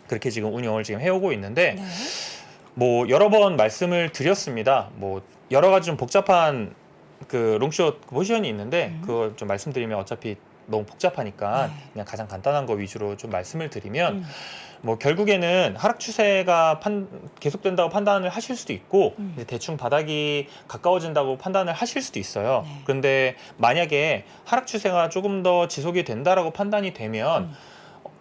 그렇게 지금 운영을 지금 해오고 있는데 네. 뭐 여러 번 말씀을 드렸습니다. 뭐 여러 가지 좀 복잡한 그 롱숏 포지션이 있는데 그걸 좀 말씀드리면 어차피 너무 복잡하니까 네. 그냥 가장 간단한 거 위주로 좀 말씀을 드리면 뭐 결국에는 하락 추세가 계속된다고 판단을 하실 수도 있고 이제 대충 바닥이 가까워진다고 판단을 하실 수도 있어요. 네. 그런데 만약에 하락 추세가 조금 더 지속이 된다라고 판단이 되면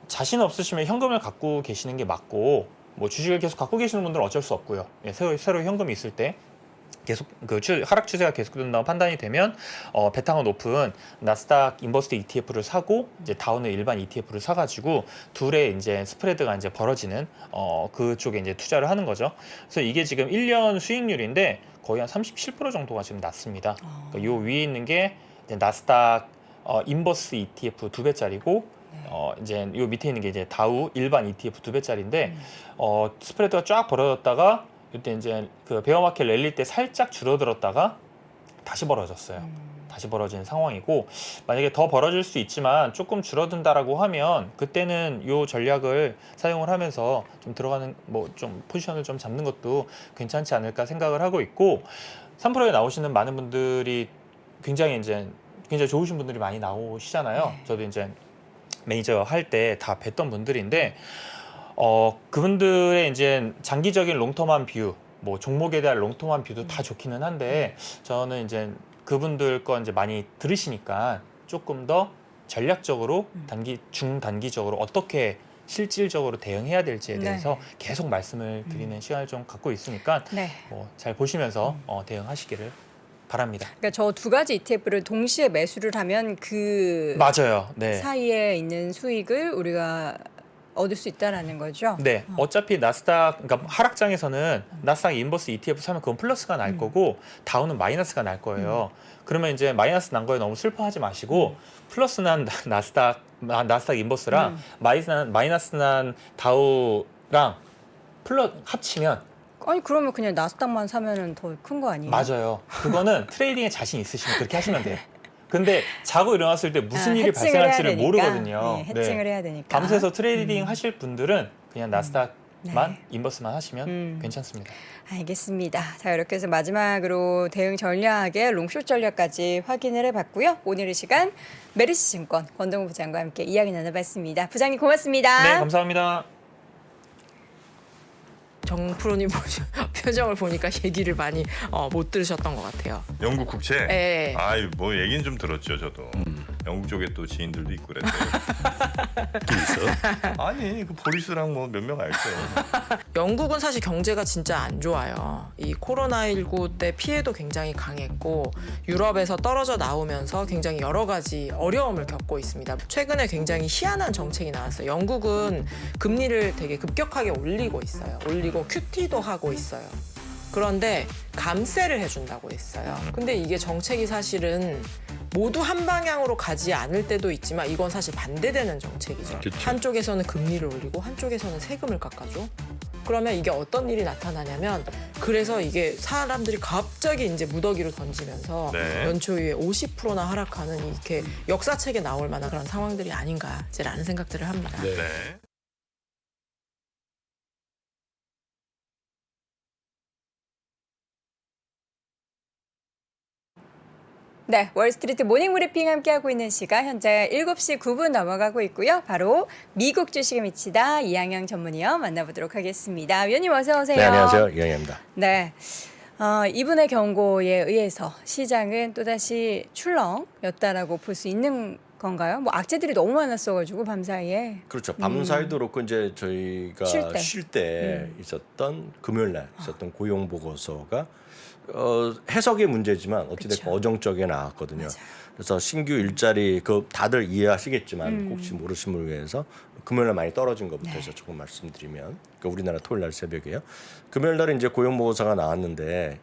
자신 없으시면 현금을 갖고 계시는 게 맞고 뭐 주식을 계속 갖고 계시는 분들은 어쩔 수 없고요. 예, 새로 현금이 있을 때 계속 그 하락 추세가 계속된다고 판단이 되면 배당은 높은 나스닥 인버스드 ETF를 사고 이제 다운의 일반 ETF를 사가지고 둘의 이제 스프레드가 이제 벌어지는 그쪽에 이제 투자를 하는 거죠. 그래서 이게 지금 1년 수익률인데 거의 한 37% 정도가 지금 났습니다. 그러니까 요 위에 있는 게 이제 나스닥 인버스 ETF 2배짜리고 이제 요 밑에 있는 게 이제 다우 일반 ETF 2배짜리인데 스프레드가 쫙 벌어졌다가 이때 이제 그 베어마켓 랠리 때 살짝 줄어들었다가 다시 벌어졌어요. 다시 벌어진 상황이고 만약에 더 벌어질 수 있지만 조금 줄어든다라고 하면 그때는 요 전략을 사용을 하면서 좀 들어가는 뭐 좀 포지션을 좀 잡는 것도 괜찮지 않을까 생각을 하고 있고 3프로에 나오시는 많은 분들이 굉장히 좋으신 분들이 많이 나오시잖아요. 저도 이제 매니저 할 때 다 뵀던 분들인데 그분들의 이제 장기적인 롱텀한 뷰, 뭐 종목에 대한 롱텀한 뷰도 다 좋기는 한데 저는 이제 그분들 거 이제 많이 들으시니까 조금 더 전략적으로 중단기적으로 어떻게 실질적으로 대응해야 될지에 대해서 계속 말씀을 드리는 시간을 좀 갖고 있으니까 네. 뭐 잘 보시면서 대응하시기를 바랍니다. 그러니까 저 두 가지 ETF를 동시에 매수를 하면 그 맞아요. 네. 사이에 있는 수익을 우리가 얻을 수 있다라는 거죠. 네, 어차피 나스닥, 그러니까 하락장에서는 나스닥 인버스 ETF 사면 그건 플러스가 날 거고 다운은 마이너스가 날 거예요. 그러면 이제 마이너스 난 거에 너무 슬퍼하지 마시고 플러스 난 나스닥 인버스랑 마이너스 난 다우랑 합치면 아니 그러면 그냥 나스닥만 사면은 더 큰 거 아니에요? 맞아요. 그거는 트레이딩에 자신 있으시면 그렇게 하시면 돼요. 근데 자고 일어났을 때 무슨 일이 해칭을 해야 발생할지를 되니까. 모르거든요. 네, 해칭을 해야 되니까. 밤새서 트레이딩 하실 분들은 그냥 나스닥만 네. 인버스만 하시면 괜찮습니다. 알겠습니다. 자, 이렇게 해서 마지막으로 대응 전략의 롱숏 전략까지 확인을 해봤고요. 오늘 이 시간 메리츠증권 권동우 부장과 함께 이야기 나눠봤습니다. 부장님 고맙습니다. 네, 감사합니다. 정 프로님 표정을 보니까 얘기를 많이 못 들으셨던 것 같아요. 영국 국채? 네. 아유 뭐 얘기는 좀 들었죠 저도. 영국 쪽에 또 지인들도 있고 그랬어요. 있어? 아니 그 보리스랑 뭐 몇 명 알죠. 영국은 사실 경제가 진짜 안 좋아요. 이 코로나19 때 피해도 굉장히 강했고 유럽에서 떨어져 나오면서 굉장히 여러 가지 어려움을 겪고 있습니다. 최근에 굉장히 희한한 정책이 나왔어요. 영국은 금리를 되게 급격하게 올리고 있어요. 올리고 QT도 하고 있어요. 그런데 감세를 해준다고 했어요. 근데 이게 정책이 사실은 모두 한 방향으로 가지 않을 때도 있지만 이건 사실 반대되는 정책이죠. 그쵸. 한쪽에서는 금리를 올리고 한쪽에서는 세금을 깎아줘. 그러면 이게 어떤 일이 나타나냐면 그래서 이게 사람들이 갑자기 이제 무더기로 던지면서 네. 연초 이후에 50%나 하락하는 이렇게 역사책에 나올 만한 그런 상황들이 아닌가라는 생각들을 합니다. 네. 네, 월스트리트 모닝 브리핑 함께하고 있는 시간 현재 7시 9분 넘어가고 있고요. 바로 미국 주식에 미치다 이양영 전문위원 만나보도록 하겠습니다. 위원님 어서 오세요. 네, 안녕하세요. 이영희입니다. 네, 이분의 경고에 의해서 시장은 또다시 출렁였다라고 볼 수 있는 건가요? 뭐 악재들이 너무 많았어가지고 밤사이에. 그렇죠. 밤사이도 그렇고 이제 저희가 쉴 때. 쉴 때 있었던 금요일 날 있었던 고용 보고서가 해석의 문제지만 어찌됐건 그쵸. 어정쩡하게 나왔거든요. 맞아요. 그래서 신규 일자리 그 다들 이해하시겠지만 음. 혹시 모르신 분을 위해서 금요일날 많이 떨어진 것부터 네. 해서 조금 말씀드리면 그러니까 우리나라 토요일날 새벽에요. 금요일날에 이제 고용보고서가 나왔는데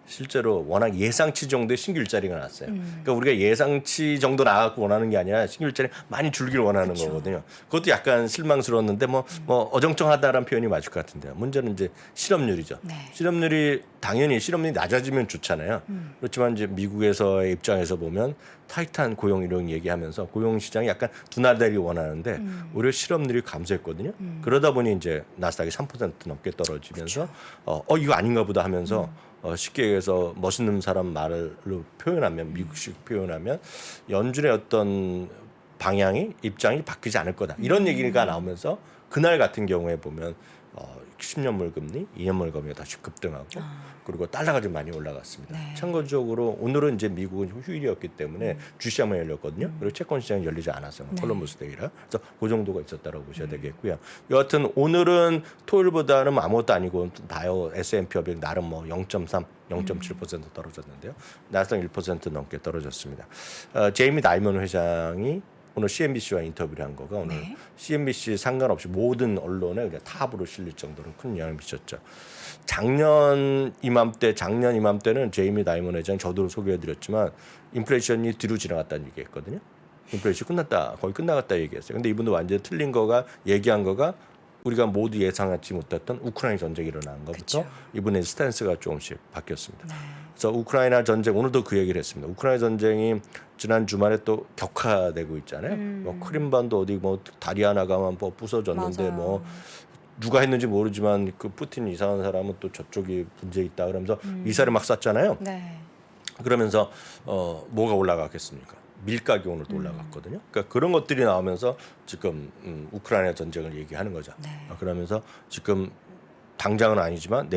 실제로 워낙 예상치 정도의 신규 일자리가 나왔어요. 그러니까 우리가 예상치 정도 나갖고 원하는 게 아니라 신규 일자리 많이 줄기를 원하는 거거든요. 그것도 약간 실망스러웠는데 뭐 어정쩡하다라는 표현이 맞을 것 같은데요. 문제는 이제 실업률이죠. 네. 실업률이 당연히 실업률이 낮아지면 좋잖아요. 그렇지만 이제 미국에서의 입장에서 보면 타이트한 고용 이런 얘기하면서 고용 시장이 약간 둔화되기 원하는데 오히려 실업률이 감소했거든요. 그러다 보니 이제 나스닥이 3% 넘게 떨어지면서 이거 아닌가 보다 하면서 쉽게 얘기해서 멋있는 사람 말로 표현하면 미국식 표현하면 연준의 어떤 방향이 입장이 바뀌지 않을 거다 이런 얘기가 나오면서 그날 같은 경우에 보면 10년물 금리, 2년물 금리가 다시 급등하고 그리고 달러가 좀 많이 올라갔습니다. 네. 참고적으로 오늘은 이제 미국은 휴일이었기 때문에 주시장만 열렸거든요. 그리고 채권 시장이 열리지 않았어요. 네. 콜럼버스 데이라. 그래서 그 정도가 있었다고 보셔야 되겠고요. 여하튼 오늘은 토요일보다는 아무것도 아니고 다요 S&P 500 나름 뭐 0.3, 0.7% 떨어졌는데요. 나스닥 1% 넘게 떨어졌습니다. 제이미 다이먼 회장이 오늘 CNBC와 인터뷰를 한 거가 오늘 네. CNBC 상관없이 모든 언론에 그냥 탑으로 실릴 정도로 큰 영향을 미쳤죠. 작년 이맘때는 제이미 다이먼 회장 저도 소개해드렸지만 인플레이션이 뒤로 지나갔다는 얘기했거든요. 인플레이션 끝났다, 거의 끝나갔다 얘기했어요. 근데 이분도 완전히 틀린 거가 얘기한 거가 우리가 모두 예상하지 못했던 우크라이나 전쟁이 일어난 것부터 그쵸. 이분의 스탠스가 조금씩 바뀌었습니다. 네. 그래서 우크라이나 전쟁 오늘도 그 얘기를 했습니다. 우크라이나 전쟁이 지난 주말에 또 격화되고 있잖아요. 뭐 크림반도 어디 뭐 다리 하나가만 뭐 부서졌는데 맞아요. 뭐 누가 했는지 모르지만 그 푸틴 이상한 사람은 또 저쪽이 문제 있다 그러면서 미사를 막 쐈잖아요. 네. 그러면서 뭐가 올라가겠습니까? 밀가격이 오늘 또 올라갔거든요. 그러니까 그런 것들이 나오면서 지금 우크라이나 전쟁을 얘기하는 거죠. 네. 그러면서 지금 당장은 아니지만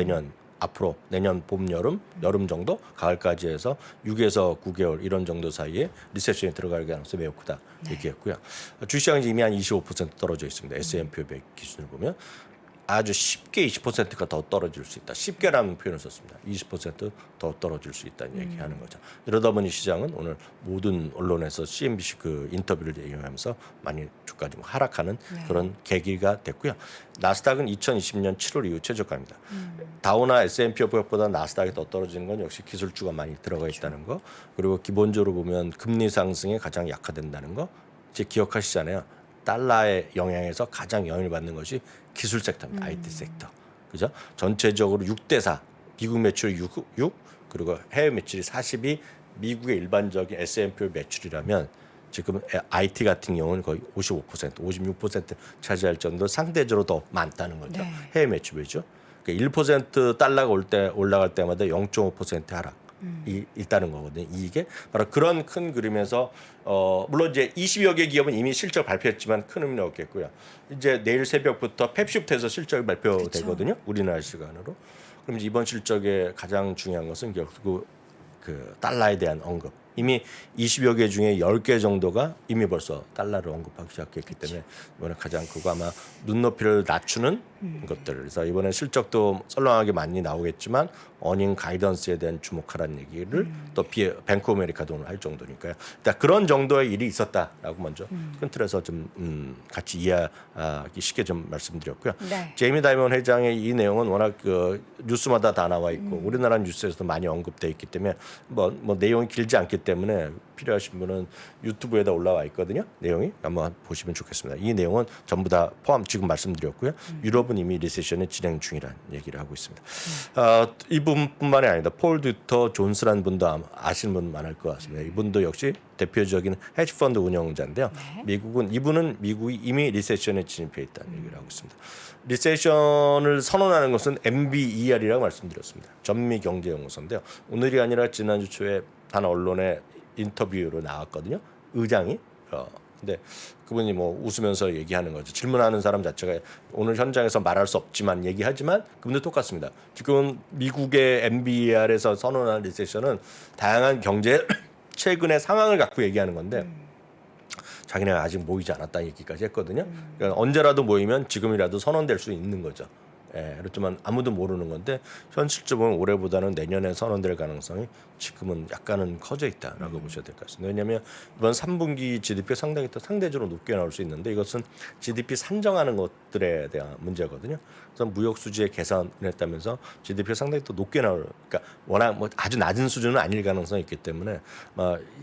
앞으로 내년 봄 여름 정도 가을까지 해서 6에서 9개월 이런 정도 사이에 리세션이 들어갈 가능성이 매우 크다 얘기했고요. 주시장이 이미 한 25% 떨어져 있습니다. S&P 500 기준을 보면 아주 쉽게 20%가 더 떨어질 수 있다. 쉽게라는 표현을 썼습니다. 20%더 떨어질 수 있다는 얘기하는 거죠. 이러다 보니 시장은 오늘 모든 언론에서 CNBC 그 인터뷰를 이용하면서 많이 주가 좀 하락하는 그런 계기가 됐고요. 나스닥은 2020년 7월 이후 최저가입니다. 다우나 S&P 500보다 나스닥이 더 떨어지는 건 역시 기술주가 많이 들어가 있다는 거. 그리고 기본적으로 보면 금리 상승에 가장 약화된다는 거. 이제 기억하시잖아요. 달러의 영향에서 가장 영향을 받는 것이 기술 섹터입니다. IT 섹터. 그죠? 전체적으로 6대4. 미국 매출 6, 그리고 해외 매출이 40이 미국의 일반적인 S&P 매출이라면 지금 IT 같은 경우는 거의 55%, 56% 차지할 정도로 상대적으로 더 많다는 거죠. 네. 해외 매출이죠. 그러니까 1% 달러가 올라갈 때마다 0.5% 하락. 있다는 거거든요. 이게 바로 그런 큰 그림에서 물론 이제 20여 개 기업은 이미 실적 발표했지만 큰 의미는 없겠고요. 이제 내일 새벽부터 펩시부터해서 실적이 발표되거든요. 우리나라 시간으로. 그럼 이번 실적의 가장 중요한 것은 결국 그 달러에 대한 언급. 이미 20여 개 중에 10개 정도가 이미 벌써 달러를 언급하기 시작했기 때문에 이번에 가장 그거 아마 눈높이를 낮추는 것들. 그래서 이번에 실적도 썰렁하게 많이 나오겠지만 어닝 가이던스에 대한 주목하라는 얘기를 또 뱅크 오브 아메리카도 오늘 할 정도니까요. 일단 그런 정도의 일이 있었다라고 먼저 큰 틀에서 좀 같이 이해하기 쉽게 좀 말씀드렸고요. 네. 제이미 다이먼 회장의 이 내용은 워낙 그 뉴스마다 다 나와 있고 우리나라 뉴스에서도 많이 언급돼 있기 때문에 뭐 내용이 길지 않기 때문에 필요하신 분은 유튜브에다 올라와 있거든요. 내용이 한번 보시면 좋겠습니다. 이 내용은 전부 다 포함 지금 말씀드렸고요. 유럽은 이미 리세션이 진행 중이라는 얘기를 하고 있습니다. 이분뿐만이 아니다. 폴 듀터 존스라는 분도 아시는 분 많을 것 같습니다. 이분도 역시 대표적인 헤지펀드 운영자인데요. 이분은 미국이 이미 리세션에 진입해 있다는 얘기를 하고 있습니다. 리세션을 선언하는 것은 MBER이라고 말씀드렸습니다. 전미경제연구소인데요. 오늘이 아니라 지난주 초에 한 언론에 인터뷰로 나왔거든요. 의장이. 근데 그분이 뭐 웃으면서 얘기하는 거죠. 질문하는 사람 자체가 오늘 현장에서 말할 수 없지만 얘기하지만 그분도 똑같습니다. 지금 미국의 MBER에서 선언한 리세션은 다양한 경제 최근의 상황을 갖고 얘기하는 건데 자기네가 아직 모이지 않았다는 얘기까지 했거든요. 그러니까 언제라도 모이면 지금이라도 선언될 수 있는 거죠. 그렇지만 아무도 모르는 건데 현실적으로 올해보다는 내년에 선언될 가능성이 지금은 약간은 커져 있다라고 보셔야 될 것 같습니다. 왜냐하면 이번 3분기 GDP 상당히 또 상대적으로 높게 나올 수 있는데 이것은 GDP 산정하는 것들에 대한 문제거든요. 그래서 무역 수지의 계산을 했다면서 GDP가 상당히 또 높게 나올, 그러니까 워낙 뭐 아주 낮은 수준은 아닐 가능성이 있기 때문에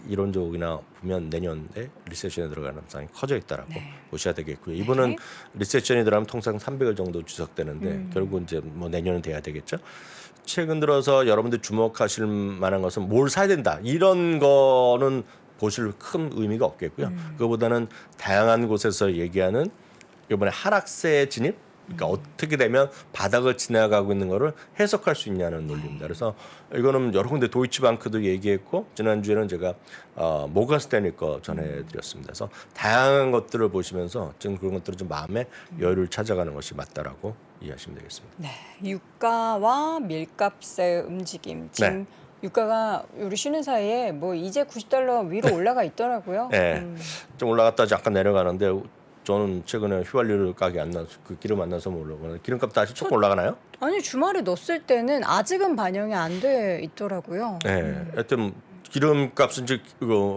이론적이나 보면 내년에 리세션에 들어갈 가능성이 커져 있다라고 보셔야 되겠고요. 이번은 리세션이 들어가면 통상 300일 정도 지속되는데 결국 이제 뭐 내년은 돼야 되겠죠. 최근 들어서 여러분들 주목하실 만한 것은 뭘 사야 된다 이런 거는 보실 큰 의미가 없겠고요. 그거보다는 다양한 곳에서 얘기하는 이번에 하락세 진입, 그러니까 어떻게 되면 바닥을 지나가고 있는 거를 해석할 수 있냐는 논리입니다. 그래서 이거는 여러 군데 도이치방크도 얘기했고 지난주에는 제가 모건 스탠리 거 전해드렸습니다. 그래서 다양한 것들을 보시면서 지금 그런 것들을 좀 마음의 여유를 찾아가는 것이 맞다라고 이해하시면 되겠습니다. 네, 유가와 밀값의 움직임. 지금 유가가 우리 쉬는 사이에 뭐 이제 $90 위로 올라가 있더라고요. 네, 좀 올라갔다 잠깐 내려가는데 저는 최근에 휘발유 가격이 안 나서 그 기름 안 나서 모르고 기름값 다시 조금 올라가나요? 아니 주말에 넣었을 때는 아직은 반영이 안 돼 있더라고요. 네, 하여튼 기름값은 이제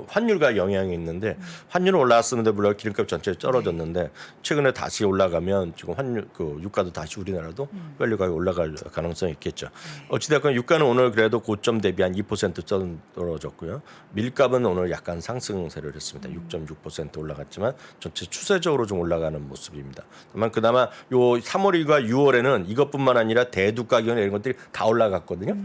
환율과 영향이 있는데 환율은 올라왔었는데 물론 기름값 전체가 떨어졌는데 최근에 다시 올라가면 지금 환율 유가도 다시 우리나라도 휘발유 가격이 올라갈 가능성이 있겠죠. 어찌됐건 유가는 오늘 그래도 고점 대비 한 2% 떨어졌고요. 밀값은 오늘 약간 상승세를 했습니다. 6.6% 올라갔지만 전체 추세적으로 좀 올라가는 모습입니다. 다만 그나마 요 3월과 6월에는 이것뿐만 아니라 대두 가격이나 이런 것들이 다 올라갔거든요.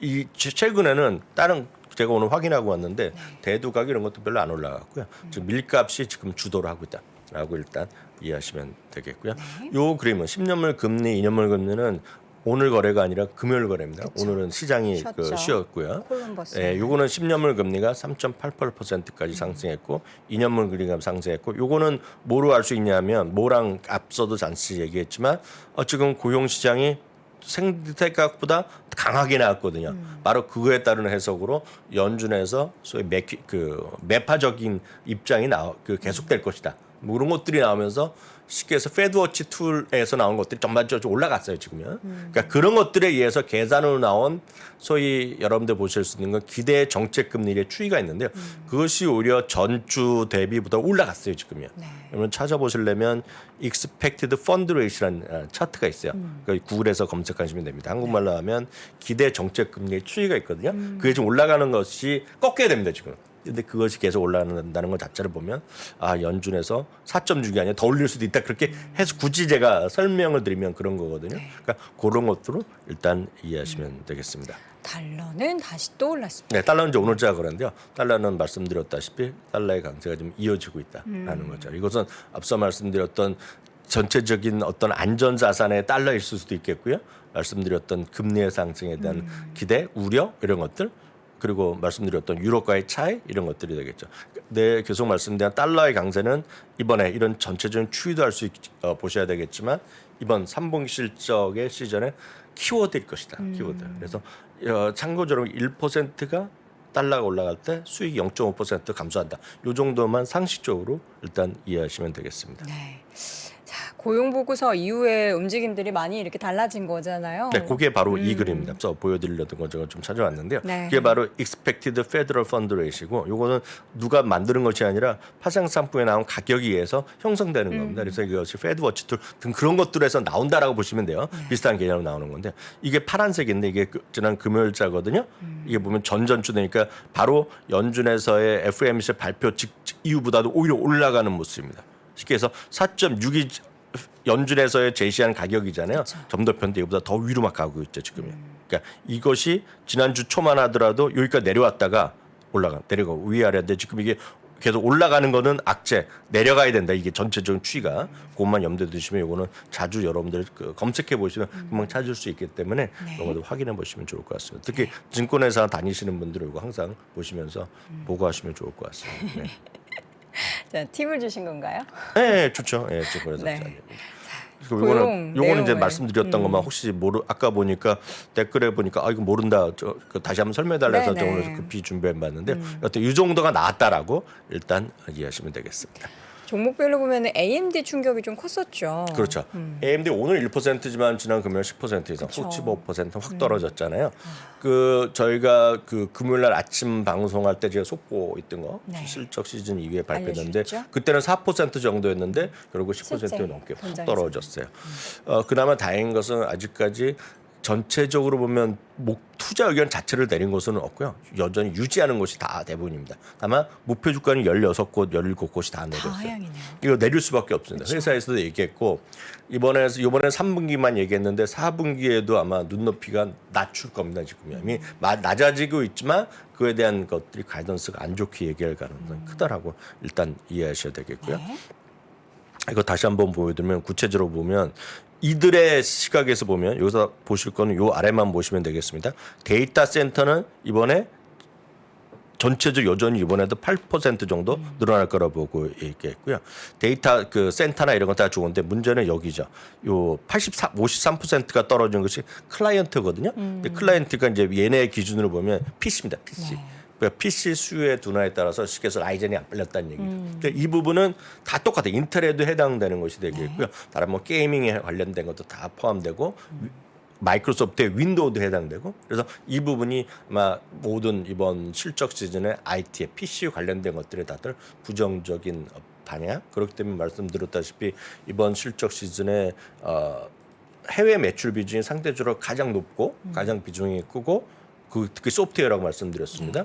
이 최근에는 다른 제가 오늘 확인하고 왔는데 대두 가격 이런 것도 별로 안 올라갔고요. 지금 밀값이 지금 주도를 하고 있다라고 일단 이해하시면 되겠고요. 요 그림은 10년물 금리, 2년물 금리는 오늘 거래가 아니라 금요일 거래입니다. 오늘은 시장이 쉬었고요. 콜럼버스. 요거는 10년물 금리가 3.88%까지 상승했고 2년물 금리가 상승했고 요거는 뭐로 알 수 있냐면 뭐랑 앞서도 잠시 얘기했지만 지금 고용 시장이 생태각보다 강하게 나왔거든요. 바로 그거에 따른 해석으로 연준에서 소위 매파적인 입장이 계속될 것이다. 뭐 이런 것들이 나오면서 쉽게 해서 패드워치 툴에서 나온 것들이 전반적으로 올라갔어요 지금요. 그러니까 그런 것들에 의해서 계산으로 나온 소위 여러분들 보실 수 있는 건 기대 정책 금리의 추이가 있는데요. 그것이 오히려 전주 대비보다 올라갔어요 지금요. 여러분 찾아보시려면 Expected Fund Rate라는 차트가 있어요. 구글에서 검색하시면 됩니다. 한국말로 하면 기대 정책 금리의 추이가 있거든요. 그게 좀 올라가는 것이 꺾여야 됩니다 지금. 근데 그것이 계속 올라간다는 것 자체를 보면 연준에서 4.6이 아니라 더 올릴 수도 있다. 그렇게 해서 굳이 제가 설명을 드리면 그런 거거든요. 그러니까 그런 것들을 일단 이해하시면 되겠습니다. 달러는 다시 또 올랐습니다. 네, 달러는 이제 오늘자 그런데요. 달러는 말씀드렸다시피 달러의 강세가 좀 이어지고 있다라는 거죠. 이것은 앞서 말씀드렸던 전체적인 어떤 안전자산의 달러일 수도 있겠고요. 말씀드렸던 금리의 상승에 대한 기대, 우려 이런 것들. 그리고 말씀드렸던 유럽과의 차이 이런 것들이 되겠죠. 계속 말씀드린 달러의 강세는 이번에 이런 전체적인 추이도 할 수 보셔야 되겠지만 이번 3분기 실적의 시즌에 키워드일 것이다. 키워드. 그래서 참고적으로 1%가 달러가 올라갈 때 수익이 0.5% 감소한다. 이 정도만 상식적으로 일단 이해하시면 되겠습니다. 네. 자, 고용 보고서 이후에 움직임들이 많이 이렇게 달라진 거잖아요. 네, 그게 바로 이 그림입니다. 앞서 보여드리려던 거 제가 좀 찾아왔는데요. 네. 그게 바로 Expected Federal Fund Rate이고, 요거는 누가 만드는 것이 아니라 파생 상품에 나온 가격에 의해서 형성되는 겁니다. 그래서 이것이 Fed Watch 툴 등 그런 것들에서 나온다라고 보시면 돼요. 비슷한 개념으로 나오는 건데 이게 파란색인데 이게 지난 금요일자거든요. 이게 보면 전전주 되니까 바로 연준에서의 FOMC 발표 이후보다도 오히려 올라가는 모습입니다. 쉽게 해서 4.6이 연준에서의 제시한 가격이잖아요. 점도표인데 이보다 더 위로 막 가고 있죠 지금요. 그러니까 이것이 지난주 초만 하더라도 여기까지 내려왔다가 내려가고 위아래인데 지금 이게 계속 올라가는 거는 악재, 내려가야 된다. 이게 전체적인 추이가 그것만 염두에 두시면 이거는 자주 여러분들 검색해 보시면 금방 찾을 수 있기 때문에 이런 것도 확인해 보시면 좋을 것 같습니다. 특히 증권회사 다니시는 분들은 이거 항상 보시면서 보고하시면 좋을 것 같습니다. 네. 자, 팁을 주신 건가요? 네, 좋죠. 예, 그래서 네. 요거는 이제 내용을. 말씀드렸던 것만 혹시 아까 보니까 댓글에 보니까 이거 모른다. 다시 한번 설명해달라 해서 네네. 오늘 급히 준비해봤는데 여튼 이 정도가 나왔다라고 일단 이해하시면 되겠습니다. 종목별로 보면 AMD 충격이 좀 컸었죠. 그렇죠. AMD 오늘 1%지만 지난 금요일 10% 이상, 그쵸. 훅 15%확 떨어졌잖아요. 그 저희가 그 금요일 날 아침 방송할 때 제가 속보 있던 거 네. 실적 시즌 이후에 발표했는데 알려주셨죠? 그때는 4% 정도였는데 결국 10% 실제 넘게 확 본장에서. 떨어졌어요. 그나마 다행인 것은 아직까지 전체적으로 보면 투자 의견 자체를 내린 곳은 없고요. 여전히 유지하는 곳이 다 대부분입니다. 다만 목표 주가는 16곳, 17곳이 다 다 내렸어요. 하향이네요. 이거 내릴 수밖에 없습니다. 회사에서도 얘기했고 이번에 3분기만 얘기했는데 4분기에도 아마 눈높이가 낮출 겁니다. 지금 이미 낮아지고 있지만 그에 대한 것들이 가이던스가 안 좋게 얘기할 가능성이 크다라고 일단 이해하셔야 되겠고요. 네. 이거 다시 한번 보여드리면 구체적으로 보면 이들의 시각에서 보면 여기서 보실 거는 요 아래만 보시면 되겠습니다. 데이터 센터는 이번에 전체적으로 여전히 이번에도 8% 정도 늘어날 거라 보고 얘기했고요. 데이터 그 센터나 이런 건 다 좋은데 문제는 여기죠. 요 53%가 떨어진 것이 클라이언트거든요. 근데 클라이언트가 이제 얘네 기준으로 보면 PC입니다. PC. 그러니까 PC 수요의 둔화에 따라서 쉽게 해서 라이젠이 안 빨렸다는 얘기죠. 그러니까 이 부분은 다 똑같아요. 인텔에도 해당되는 것이 되겠고요. 다른 뭐 게이밍에 관련된 것도 다 포함되고 마이크로소프트의 윈도우도 해당되고 그래서 이 부분이 아마 모든 이번 실적 시즌에 IT에 PC 관련된 것들에 다들 부정적인 방향 그렇기 때문에 말씀드렸다시피 이번 실적 시즌에 해외 매출 비중이 상대적으로 가장 높고 가장 비중이 크고 특히 소프트웨어라고 말씀드렸습니다.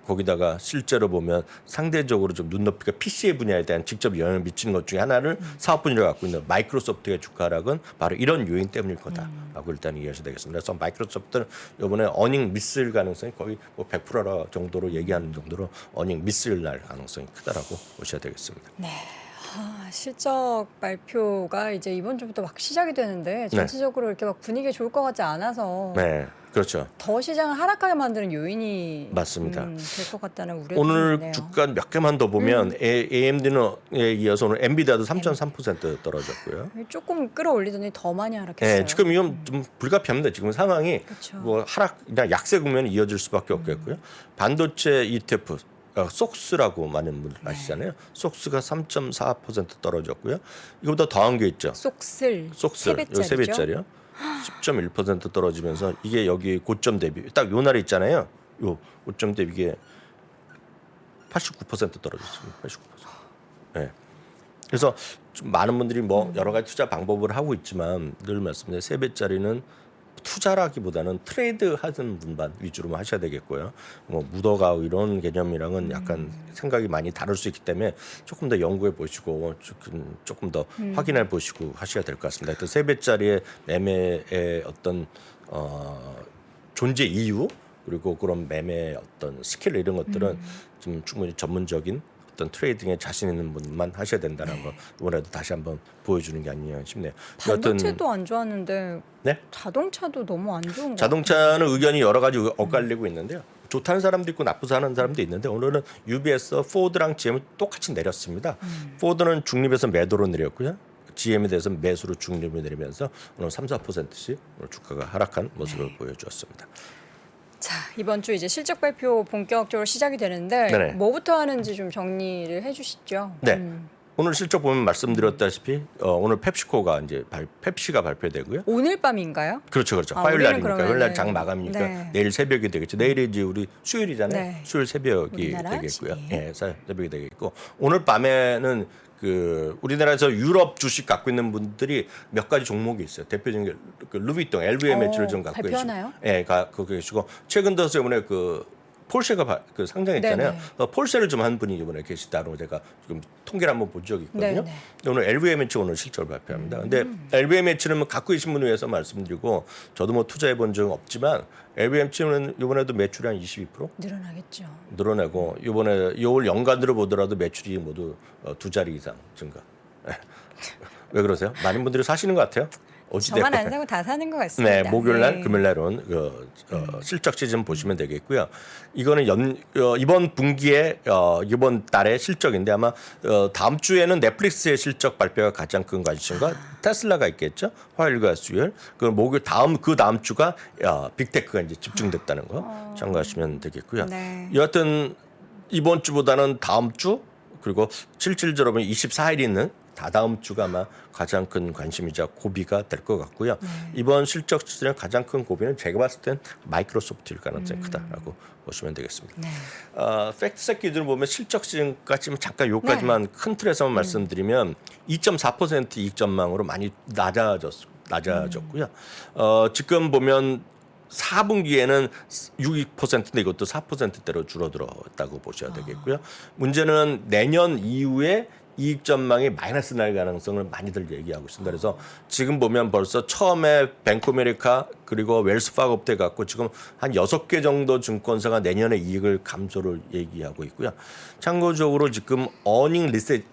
거기다가 실제로 보면 상대적으로 좀 눈높이가 PC의 분야에 대한 직접 영향을 미치는 것 중에 하나를 사업 분야를 갖고 있는 마이크로소프트의 주가 하락은 바로 이런 요인 때문일 거다라고 일단 이해하셔야 되겠습니다. 그래서 마이크로소프트는 이번에 어닝 미스일 가능성이 거의 뭐 100% 정도로 얘기하는 정도로 어닝 미스일 날 가능성이 크다라고 보셔야 되겠습니다. 네. 실적 발표가 이제 이번 주부터 막 시작이 되는데 전체적으로 이렇게 막 분위기가 좋을 것 같지 않아서 네, 그렇죠. 더 시장을 하락하게 만드는 요인이 맞습니다. 될 것 같다는 우려가 오늘 있네요. 주가 몇 개만 더 보면 AMD에 이어서 오늘 엔비디아도 3.3% 떨어졌고요. 조금 끌어올리더니 더 많이 하락했어요. 네, 지금 이건 좀 불가피합니다. 지금 상황이 그쵸. 뭐 하락, 그냥 약세 국면이 이어질 수밖에 없겠고요. 반도체 ETF 속스라고 많은 분들 아시잖아요. 속스가 3.4% 떨어졌고요. 이거보다 더한 게 있죠. 속슬 속스, 요 3배짜리요. 10.1% 떨어지면서 이게 여기 고점 대비 딱 요 날에 있잖아요. 요 고점 대비 이게 89% 떨어졌습니다. 89%. 네. 그래서 좀 많은 분들이 뭐 여러 가지 투자 방법을 하고 있지만 늘 말씀드린 3배짜리는 투자라기보다는 트레이드 하는 분만 위주로 하셔야 되겠고요. 뭐 묻어가고 이런 개념이랑은 약간 생각이 많이 다를 수 있기 때문에 조금 더 연구해 보시고 조금 더 확인해 보시고 하셔야 될 것 같습니다. 그 3배짜리의 매매의 어떤 존재 이유 그리고 그런 매매의 어떤 스킬 이런 것들은 좀 충분히 전문적인 어떤 트레이딩에 자신 있는 분만 하셔야 된다는 거 이번에도 다시 한번 보여주는 게 아니냐 싶네요. 반도체도 안 좋았는데 네? 자동차도 너무 안 좋은 거 자동차는 의견이 여러 가지 엇갈리고 있는데요. 좋다는 사람도 있고 나쁘다는 사람도 있는데 오늘은 UBS, 포드랑 GM은 똑같이 내렸습니다. 포드는 중립에서 매도로 내렸고요. GM에 대해서 매수로 중립을 내리면서 오늘 3-4%씩 오늘 주가가 하락한 모습을 보여주었습니다. 자, 이번 주 이제 실적 발표 본격적으로 시작이 되는데 네네. 뭐부터 하는지 좀 정리를 해주시죠. 네. 오늘 실적 보면 말씀드렸다시피 오늘 펩시코가 이제 펩시가 발표되고요. 오늘 밤인가요? 그렇죠, 그렇죠. 아, 화요일 우리는 날이니까 그러면은- 화요일 날 장 마감이니까 네. 내일 새벽이 되겠죠. 내일이 이제 우리 수요일이잖아요. 네. 수요일 새벽이 우리나라 되겠고요. 시간. 예, 새벽이 되겠고 오늘 밤에는 그 우리나라에서 유럽 주식 갖고 있는 분들이 몇 가지 종목이 있어요. 대표적인 게 그 루비통, LVMH를 좀 갖고 발표하나요? 계시고, 예, 갖고 계시고 최근 들어서 이번에 그 폴쉐가 그 상장했잖아요. 네네. 폴쉐를 좀 한 분이 이번에 계시다고 제가 지금 통계를 한번 본 적이 있거든요. 네네. 오늘 LVMH 오늘 실적을 발표합니다. 근데 LVMH는 뭐 갖고 계신 분을 위해서 말씀드리고 저도 뭐 투자해 본 적은 없지만 LVMH는 이번에도 매출이 한 22% 늘어나겠죠. 늘어나고 이번에 6월 연간으로 보더라도 매출이 모두 2자리 이상 증가. 왜 그러세요? 많은 분들이 사시는 것 같아요. 저만 안 사고 다 사는 것 같습니다. 네, 목요일 날, 네. 금요일 날은 실적 시즌 보시면 되겠고요. 이거는 이번 분기에 이번 달의 실적인데 아마 다음 주에는 넷플릭스의 실적 발표가 가장 큰 관심과 테슬라가 있겠죠. 화요일과 수요일. 그 목요일 그 다음 주가 빅테크가 이제 집중됐다는 거 참고하시면 되겠고요. 네. 여하튼 이번 주보다는 다음 주 그리고 실질적으로 보면 24일 있는 다다음 주가 아마 가장 큰 관심이자 고비가 될 것 같고요. 이번 실적 시즌의 가장 큰 고비는 제가 봤을 땐 마이크로소프트일 가능성이 크다라고 보시면 되겠습니다. 네. 팩트셋 기준으로 보면 실적 시즌까지만 잠깐 요까지만 큰 틀에서만 말씀드리면 2.4% 이익 전망으로 많이 낮아졌고요. 지금 보면 4분기에는 6%인데 이것도 4%대로 줄어들었다고 보셔야 되겠고요. 문제는 내년 이후에 이익 전망이 마이너스 날 가능성을 많이들 얘기하고 있습니다. 그래서 지금 보면 벌써 처음에 뱅크 아메리카 그리고 웰스파고부터 갖고 지금 한 6개 정도 증권사가 내년에 이익을 감소를 얘기하고 있고요. 참고적으로 지금 어닝 리셋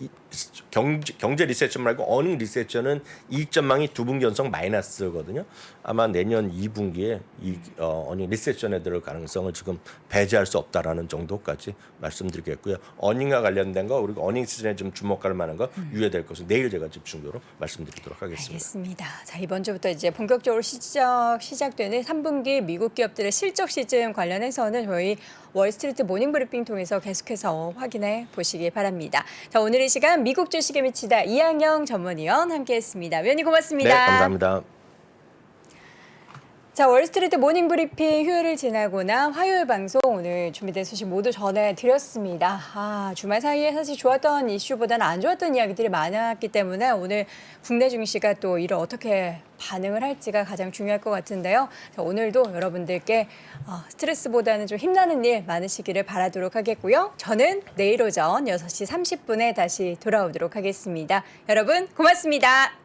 경제 리세션 말고 어닝 리세션은 이익 전망이 2분기 연속 마이너스거든요. 아마 내년 2분기에 이 어닝 리세션에 들을 가능성을 지금 배제할 수 없다라는 정도까지 말씀드리겠고요. 어닝과 관련된 거 우리가 어닝 시즌에 좀 주목할 만한 거 유예될 것은 내일 제가 집중적으로 말씀드리도록 하겠습니다. 알겠습니다. 자, 이번 주부터 이제 본격적으로 시작되는 3분기 미국 기업들의 실적 시즌 관련해서는 저희 월스트리트 모닝 브리핑 통해서 계속해서 확인해 보시기 바랍니다. 자, 오늘 이 시간 미국 주식에 미치다 이항영 전문위원 함께했습니다. 위원님 고맙습니다. 네, 감사합니다. 자, 월스트리트 모닝 브리핑 휴일을 지나고나 화요일 방송 오늘 준비된 소식 모두 전해드렸습니다. 주말 사이에 사실 좋았던 이슈보다는 안 좋았던 이야기들이 많았기 때문에 오늘 국내 증시가 또 이를 어떻게 반응을 할지가 가장 중요할 것 같은데요. 자, 오늘도 여러분들께 스트레스보다는 좀 힘나는 일 많으시기를 바라도록 하겠고요. 저는 내일 오전 6시 30분에 다시 돌아오도록 하겠습니다. 여러분 고맙습니다.